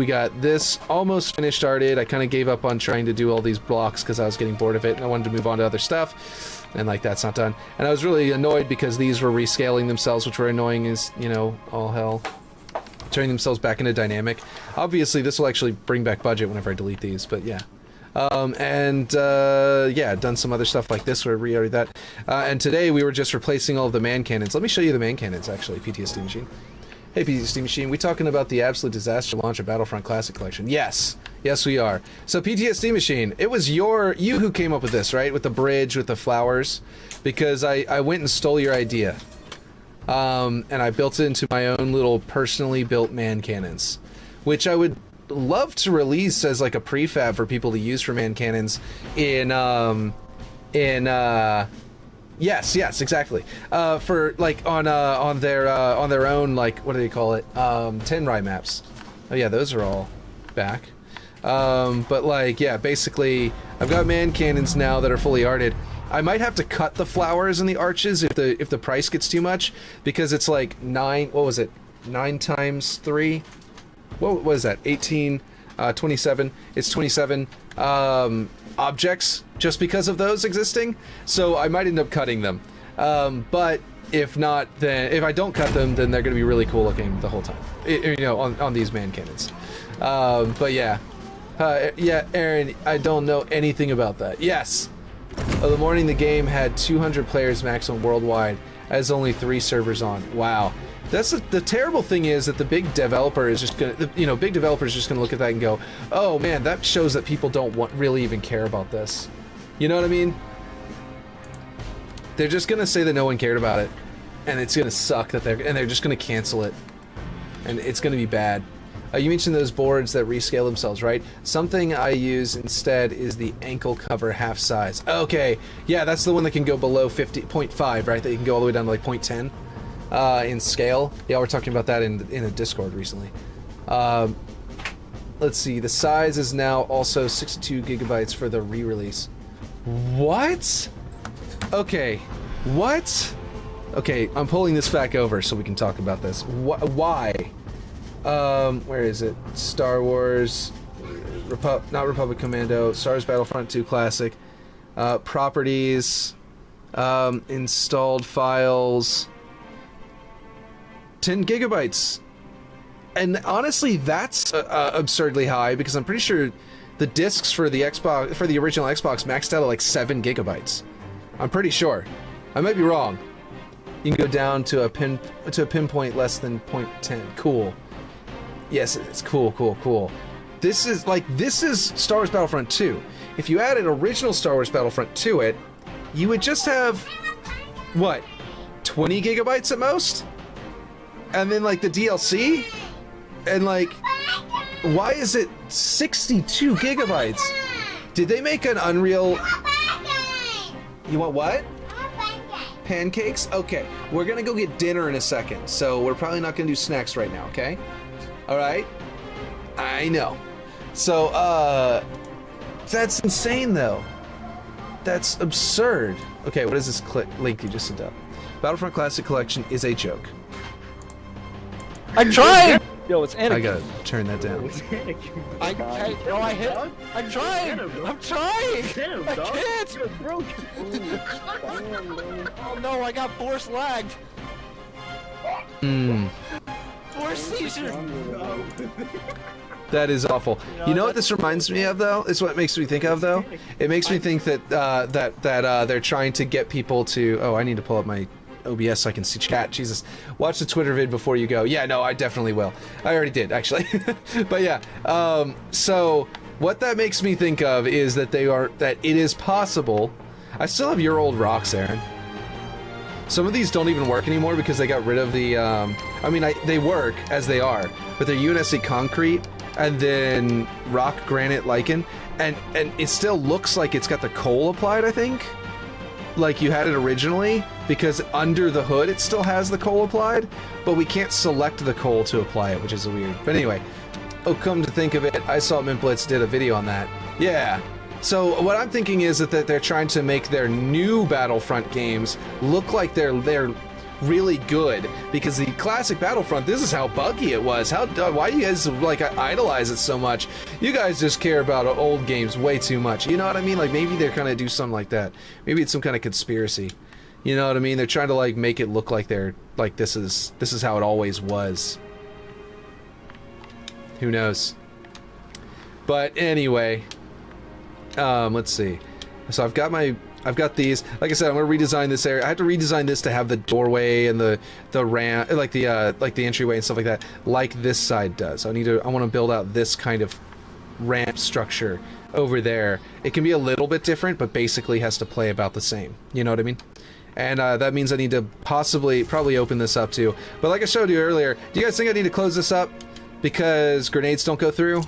got this almost finished arted. I kind of gave up on trying to do all these blocks because I was getting bored of it and I wanted to move on to other stuff, and like that's not done. And I was really annoyed because these were rescaling themselves, which were annoying as, you know, all hell. Turning themselves back into dynamic. Obviously this will actually bring back budget whenever I delete these, but yeah. Yeah, done some other stuff like this where we already that. And today we were just replacing all of the man cannons. Let me show you the man cannons, actually, PTSD Machine. Hey, PTSD Machine, we talking about the absolute disaster launch of Battlefront Classic Collection? Yes. Yes, we are. So, PTSD Machine, it was you who came up with this, right? With the bridge, with the flowers? Because I went and stole your idea. and I built it into my own little personally built man cannons, which I would love to release as like a prefab for people to use for man cannons yes, exactly. For like on their own, like, what do they call it? Tenrai maps. Oh yeah, those are all back. But like, yeah, basically I've got man cannons now that are fully arted. I might have to cut the flowers and the arches if the price gets too much, because it's like 9 times 3? What was that? 18, 27. It's 27 objects just because of those existing. So I might end up cutting them. But if not, then if I don't cut them, then they're going to be really cool looking the whole time. You know, on these man cannons. But yeah. Yeah, Aaron, I don't know anything about that. Yes. The morning the game had 200 players maximum worldwide, as only 3 servers on. Wow. That's the terrible thing is that the big developer is just gonna, big developers just gonna look at that and go, oh man, that shows that people don't really even care about this. You know what I mean? They're just gonna say that no one cared about it, and it's gonna suck that they're just gonna cancel it, and it's gonna be bad. You mentioned those boards that rescale themselves, right? Something I use instead is the ankle cover half size. Okay, yeah, that's the one that can go below 0.5, right? That you can go all the way down to like 0.10 in scale. Yeah, we're talking about that in a Discord recently. Let's see, the size is now also 62 gigabytes for the re-release. What? Okay, what? Okay, I'm pulling this back over so we can talk about this. Why? Where is it? Star Wars, not Republic Commando, Star Wars Battlefront 2 Classic, properties, installed files, 10 gigabytes. And honestly, that's absurdly high, because I'm pretty sure the discs for the Xbox, for the original Xbox, maxed out at like 7 gigabytes. I'm pretty sure. I might be wrong. You can go down to a pinpoint less than 0.10. Cool. Yes, it's cool. This is Star Wars Battlefront 2. If you added original Star Wars Battlefront to it, you would just have, what, 20 gigabytes at most? And then like the DLC? And like, why is it 62 gigabytes? Did they make an Unreal... You want what? Pancakes? Okay, we're gonna go get dinner in a second, so we're probably not gonna do snacks right now, okay? Alright? I know. So, that's insane, though. That's absurd. Okay, what is this link you just sent up? Battlefront Classic Collection is a joke. I'm trying! Yo, it's Anakin. I gotta turn that down. I'm trying! I'm trying! Damn, I dog. can't! You're broken. Oh no, I got force lagged! Force seizure! That is awful. You know what this reminds me of, though? It's what it makes me think of, though? It makes me think that they're trying to get people to... Oh, I need to pull up my OBS so I can see chat. Jesus. Watch the Twitter vid before you go. Yeah, no, I definitely will. I already did, actually. But yeah, so what that makes me think of is that that it is possible... I still have your old rocks, Aaron. Some of these don't even work anymore because they got rid of the, I mean, they work as they are, but they're UNSC concrete and then rock, granite, lichen, and it still looks like it's got the coal applied, I think, like you had it originally, because under the hood it still has the coal applied, but we can't select the coal to apply it, which is weird. But anyway, oh, come to think of it, I saw Mintblitz did a video on that. Yeah. So what I'm thinking is that they're trying to make their new Battlefront games look like they're really good, because the classic Battlefront, this is how buggy it was. Why do you guys like idolize it so much? You guys just care about old games way too much. You know what I mean? Like maybe they're kind of do something like that. Maybe it's some kind of conspiracy. You know what I mean? They're trying to like make it look like they're like this is how it always was. Who knows? But anyway. Let's see. So I've got these. Like I said, I'm gonna redesign this area. I have to redesign this to have the doorway and the ramp, like the entryway and stuff like that, like this side does. I want to build out this kind of ramp structure over there. It can be a little bit different, but basically has to play about the same. You know what I mean? And that means I need to probably open this up too. But like I showed you earlier, do you guys think I need to close this up because grenades don't go through?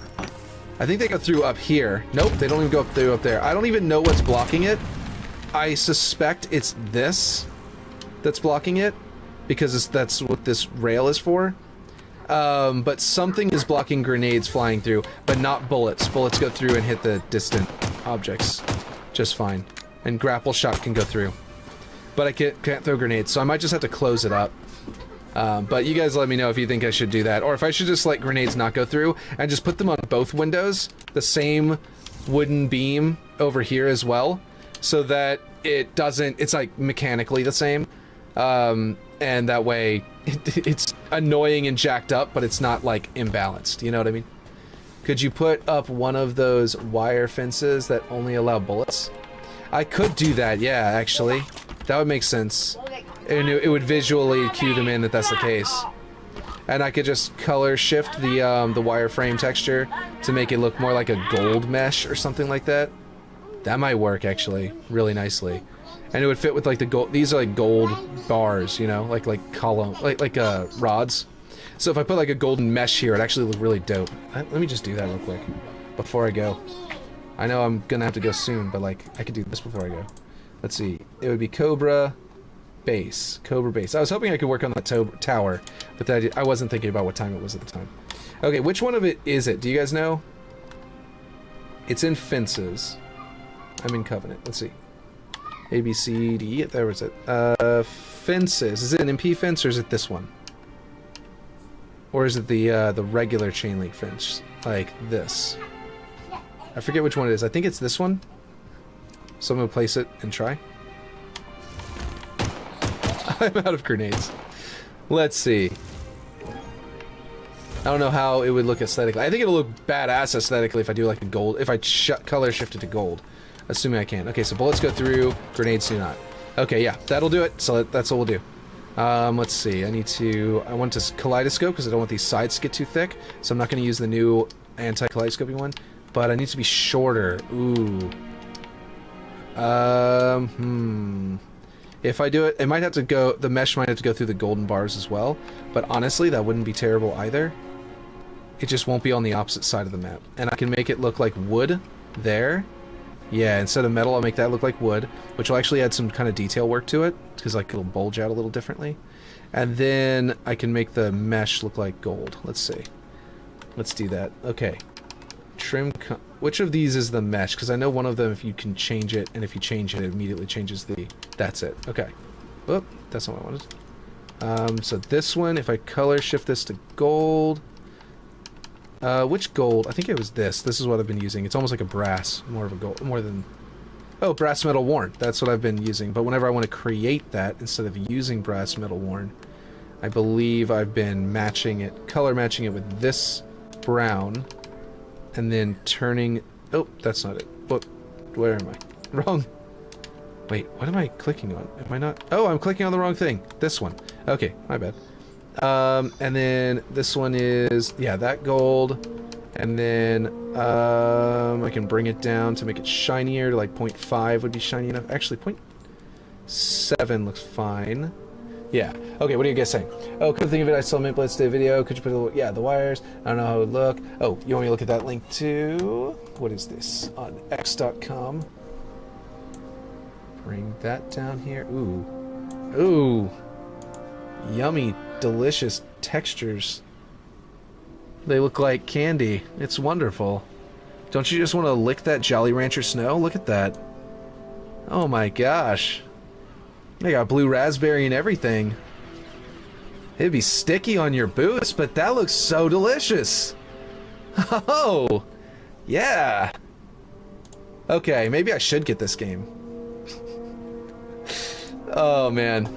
I think they go through up here. Nope, they don't even go through up there. I don't even know what's blocking it. I suspect it's this that's blocking it because that's what this rail is for. But something is blocking grenades flying through, but not bullets. Bullets go through and hit the distant objects just fine. And grapple shot can go through. But I can't throw grenades, so I might just have to close it up. But you guys let me know if you think I should do that, or if I should just let grenades not go through and just put them on both windows, the same wooden beam over here as well, so that it doesn't, it's like mechanically the same. And that way it's annoying and jacked up, but it's not like imbalanced, you know what I mean? Could you put up one of those wire fences that only allow bullets? I could do that, yeah, actually. That would make sense. And it would visually cue them in that that's the case. And I could just color shift the wireframe texture to make it look more like a gold mesh or something like that. That might work actually really nicely. And it would fit with like the gold. These are like gold bars, you know, like column, like rods. So if I put like a golden mesh here, it'd actually look really dope. Let me just do that real quick before I go. I know I'm gonna have to go soon, but like I could do this before I go. Let's see. It would be Cobra base. Cobra base. I was hoping I could work on that tower, but that I wasn't thinking about what time it was at the time. Okay, which one of it is it? Do you guys know? It's in fences. I'm in Covenant. Let's see. A, B, C, D. There was it. Fences. Is it an MP fence or is it this one? Or is it the regular chain link fence? Like this. I forget which one it is. I think it's this one. So I'm gonna place it and try. I'm out of grenades. Let's see. I don't know how it would look aesthetically. I think it'll look badass aesthetically if I do like a gold. If I color shift it to gold. Assuming I can. Okay, so bullets go through, grenades do not. Okay, yeah, that'll do it. So that's what we'll do. Let's see. I want to kaleidoscope because I don't want these sides to get too thick. So I'm not going to use the new anti-kaleidoscoping one. But I need to be shorter. Ooh. If I do it, it might have to go, the mesh might have to go through the golden bars as well. But honestly, that wouldn't be terrible either. It just won't be on the opposite side of the map. And I can make it look like wood there. Yeah, instead of metal, I'll make that look like wood, which will actually add some kind of detail work to it, because like it'll bulge out a little differently. And then I can make the mesh look like gold. Let's see. Let's do that. Okay. Which of these is the mesh? Because I know one of them, if you can change it, and if you change it, it immediately changes the... That's it. Okay. Oop, that's not what I wanted. So this one, if I color shift this to gold... which gold? I think it was this. This is what I've been using. It's almost like a brass, more of a gold, more than... Oh, brass metal worn. That's what I've been using. But whenever I want to create that, instead of using brass metal worn, I believe I've been matching it, color matching it with this brown, and then turning... Oh, that's not it. What? Where am I? Wrong. Wait, what am I clicking on? Am I not... Oh, I'm clicking on the wrong thing. This one. Okay, my bad. And then this one is, yeah, that gold, and then, I can bring it down to make it shinier to like 0.5 would be shiny enough. Actually, 0.7 looks fine. Yeah. Okay, what are you guys saying? Oh, couldn't think of it. I saw Mint Blitz did a video. Could you put a little, yeah, the wires. I don't know how it would look. Oh, you want me to look at that link too? What is this? On x.com. Bring that down here. Ooh. Ooh. Yummy, delicious textures. They look like candy. It's wonderful. Don't you just want to lick that Jolly Rancher snow? Look at that. Oh my gosh. They got blue raspberry and everything. It'd be sticky on your boots, but that looks so delicious. Oh, yeah. Okay, maybe I should get this game. Oh man.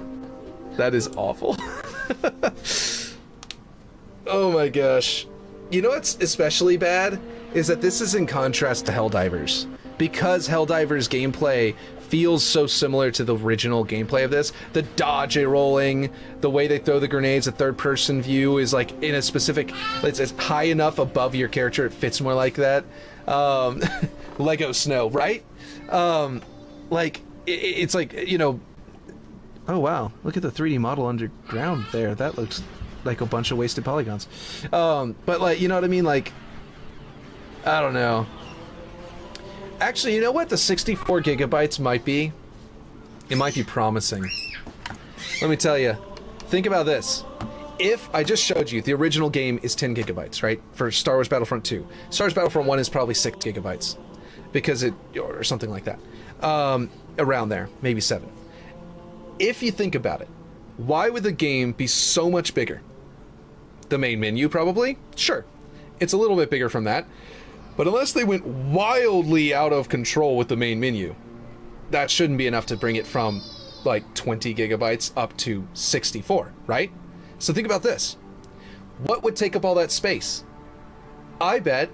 That is awful. Oh my gosh. You know what's especially bad? Is that this is in contrast to Helldivers. Because Helldivers gameplay feels so similar to the original gameplay of this. The dodge rolling, the way they throw the grenades, the third person view is like in a specific, it's high enough above your character, it fits more like that. Lego Snow, right? Like, it's like, you know, Oh wow, look at the 3D model underground there. That looks like a bunch of wasted polygons. But like, you know what I mean? Like, I don't know. Actually, you know what the 64 gigabytes might be? It might be promising. Let me tell you. Think about this. If I just showed you the original game is 10 gigabytes, right? For Star Wars Battlefront 2. Star Wars Battlefront 1 is probably 6 gigabytes. Because it, or something like that. Around there, maybe 7. If you think about it, why would the game be so much bigger? The main menu, probably? Sure. It's a little bit bigger from that. But unless they went wildly out of control with the main menu, that shouldn't be enough to bring it from, like, 20 gigabytes up to 64, right? So think about this. What would take up all that space? I bet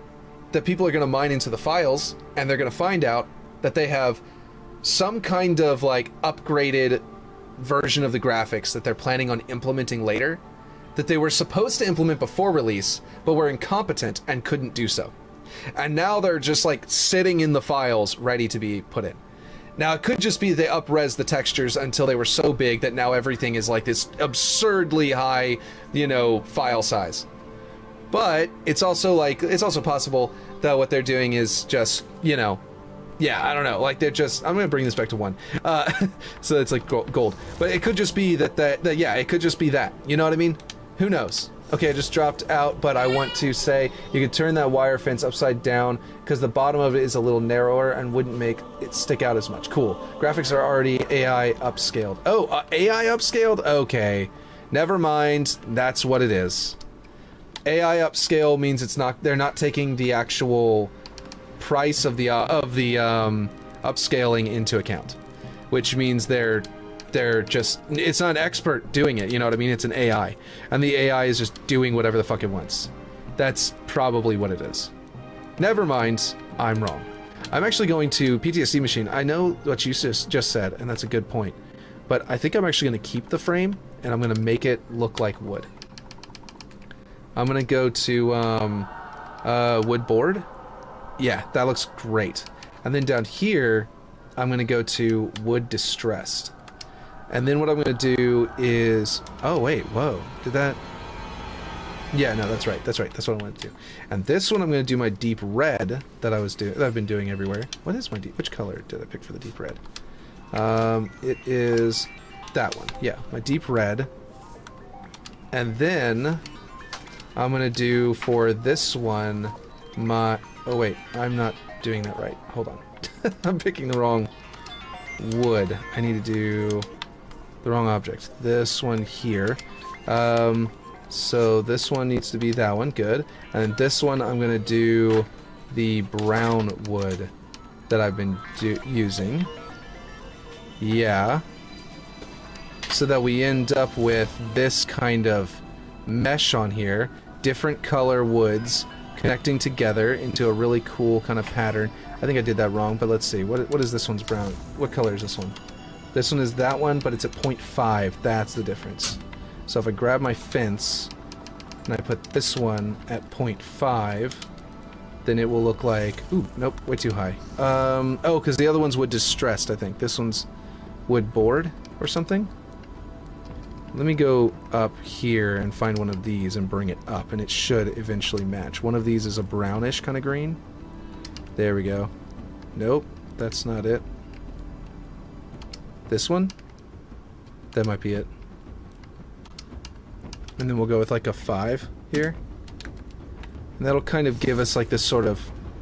that people are going to mine into the files, and they're going to find out that they have some kind of, like, upgraded version of the graphics that they're planning on implementing later, that they were supposed to implement before release, but were incompetent and couldn't do so. And now they're just like sitting in the files ready to be put in. Now it could just be they up-res the textures until they were so big that now everything is like this absurdly high, you know, file size. But it's also like, it's also possible that what they're doing is just, you know, yeah, I don't know, like they're just, I'm gonna bring this back to 1. So it's like gold. But it could just be that yeah, it could just be that, you know what I mean? Who knows? Okay, I just dropped out, but I want to say you could turn that wire fence upside down because the bottom of it is a little narrower and wouldn't make it stick out as much. Cool. Graphics are already AI upscaled. Oh, AI upscaled? Okay. Never mind. That's what it is. AI upscale means it's not, they're not taking the actual price of the upscaling into account, which means they're just, it's not an expert doing it, you know what I mean? It's an AI. And the AI is just doing whatever the fuck it wants. That's probably what it is. Never mind, I'm wrong. I'm actually going to PTSD machine. I know what you just said, and that's a good point. But I think I'm actually going to keep the frame, and I'm going to make it look like wood. I'm going to go to wood board. Yeah, that looks great. And then down here, I'm going to go to wood distressed. And then what I'm going to do is... Oh, wait, whoa. Did that... Yeah, no, that's right. That's right. That's what I wanted to do. And this one I'm going to do my deep red that I've been doing everywhere. What is my deep... Which color did I pick for the deep red? It is that one. Yeah, my deep red. And then I'm going to do for this one my... Oh, wait. I'm not doing that right. Hold on. I'm picking the wrong wood. I need to do... the wrong object. This one here. So this one needs to be that one. Good. And this one I'm going to do the brown wood that I've been using. Yeah. So that we end up with this kind of mesh on here. Different color woods connecting together into a really cool kind of pattern. I think I did that wrong, but let's see. What is this one's brown? What color is this one? This one is that one, but it's at 0.5. That's the difference. So if I grab my fence and I put this one at 0.5, then it will look like... Ooh, nope, way too high. Oh, because the other one's wood distressed, I think. This one's wood board or something. Let me go up here and find one of these and bring it up, and it should eventually match. One of these is a brownish kind of green. There we go. Nope, that's not it. This one? That might be it. And then we'll go with like a 5 here. And that'll kind of give us like this sort of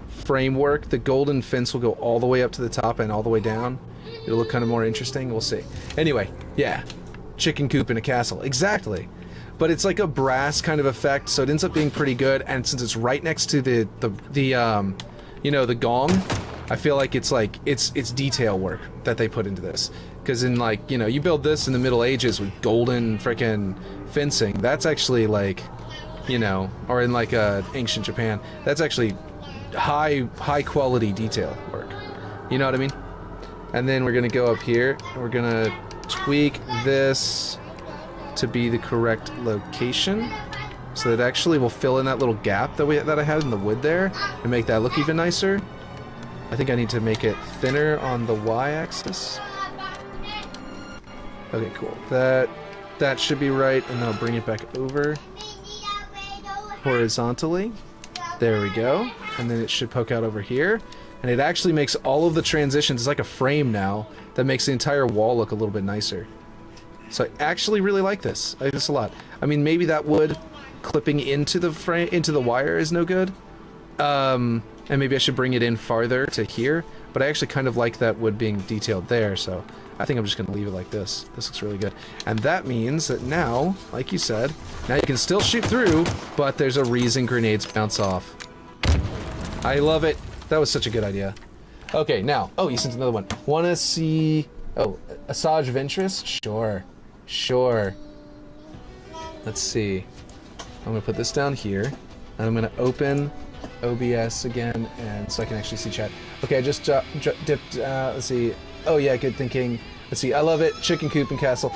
framework. The golden fence will go all the way up to the top and all the way down. It'll look kind of more interesting. We'll see. Anyway, yeah. Chicken coop in a castle. Exactly. But it's like a brass kind of effect, so it ends up being pretty good. And since it's right next to the you know, the gong, I feel like it's detail work that they put into this. Because in, like, you know, you build this in the Middle Ages with golden frickin' fencing. That's actually like, you know, or in like ancient Japan. That's actually high quality detail work. You know what I mean? And then we're gonna go up here and we're gonna tweak this to be the correct location, so that actually will fill in that little gap that I had in the wood there and make that look even nicer. I think I need to make it thinner on the y-axis. Okay, cool. That should be right, and then I'll bring it back over horizontally. There we go. And then it should poke out over here. And it actually makes all of the transitions, it's like a frame now, that makes the entire wall look a little bit nicer. So I actually really like this. I like this a lot. I mean, maybe that wood clipping into the frame, into the wire is no good. And maybe I should bring it in farther to here. But I actually kind of like that wood being detailed there, so I think I'm just going to leave it like this. This looks really good. And that means that now, like you said, now you can still shoot through, but there's a reason grenades bounce off. I love it. That was such a good idea. Okay, now, oh, you sent another one. Want to see, oh, Asajj of interest? Sure. Sure. Let's see. I'm going to put this down here, and I'm going to open OBS again, and so I can actually see chat. Okay, I just dipped, let's see. Oh yeah, good thinking. Let's see, I love it. Chicken coop and castle.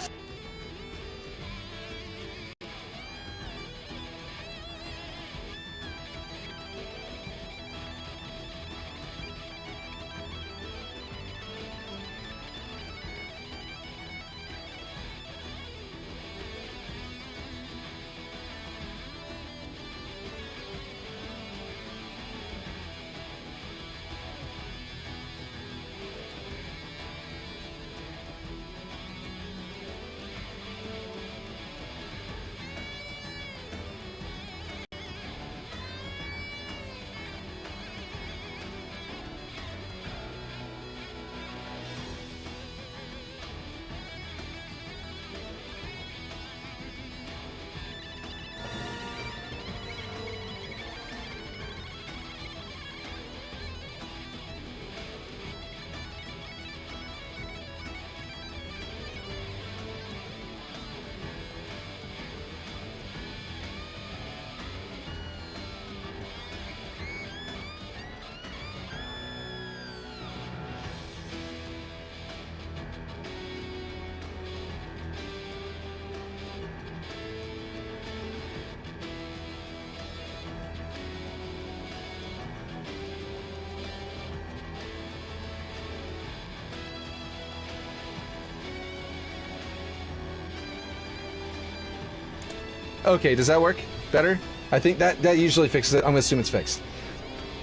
Okay, does that work better? I think that usually fixes it. I'm gonna assume it's fixed.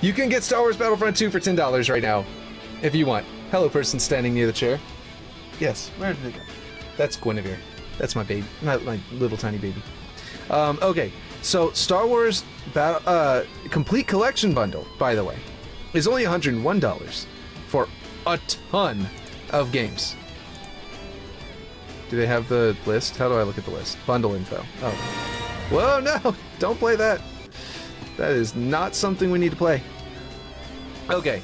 You can get Star Wars Battlefront 2 for $10 right now, if you want. Hello, person standing near the chair. Yes, where did it go? That's Guinevere. That's my baby, my little tiny baby. Okay, so Star Wars Complete Collection Bundle, by the way, is only $101 for a ton of games. Do they have the list? How do I look at the list? Bundle info. Oh. Whoa, no! Don't play that. That is not something we need to play. Okay.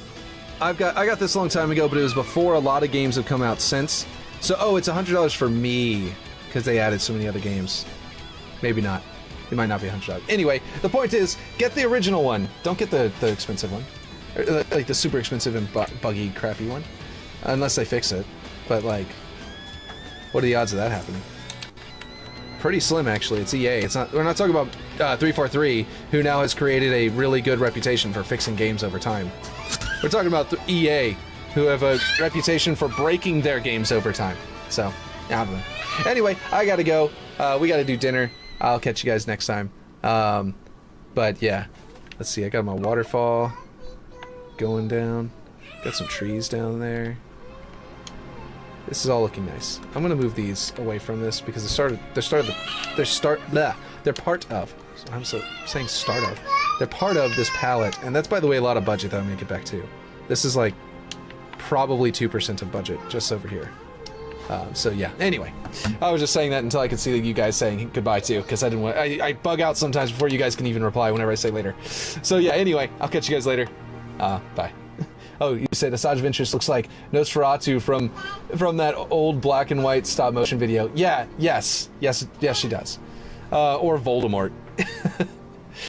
I got this a long time ago, but it was before a lot of games have come out since. So, oh, it's $100 for me, because they added so many other games. Maybe not. It might not be $100. Anyway, the point is, get the original one. Don't get the expensive one. Or, like the super expensive and buggy, crappy one. Unless they fix it. But, like, what are the odds of that happening? Pretty slim, actually. It's EA. It's not. We're not talking about 343, who now has created a really good reputation for fixing games over time. We're talking about EA, who have a reputation for breaking their games over time. So, I don't know. Anyway, I gotta go. We gotta do dinner. I'll catch you guys next time. But yeah, let's see. I got my waterfall going down. Got some trees down there. This is all looking nice. I'm gonna move these away from this because they're part of. I'm saying start of. They're part of this palette, and that's, by the way, a lot of budget that I'm gonna get back to. This is like probably 2% of budget just over here. So yeah. Anyway, I was just saying that until I could see you guys saying goodbye too, because I didn't want. I bug out sometimes before you guys can even reply whenever I say later. So yeah. Anyway, I'll catch you guys later. Bye. Oh, you said Asajj of interest looks like Nosferatu from that old black and white stop motion video. Yeah. Yes, she does. Or Voldemort.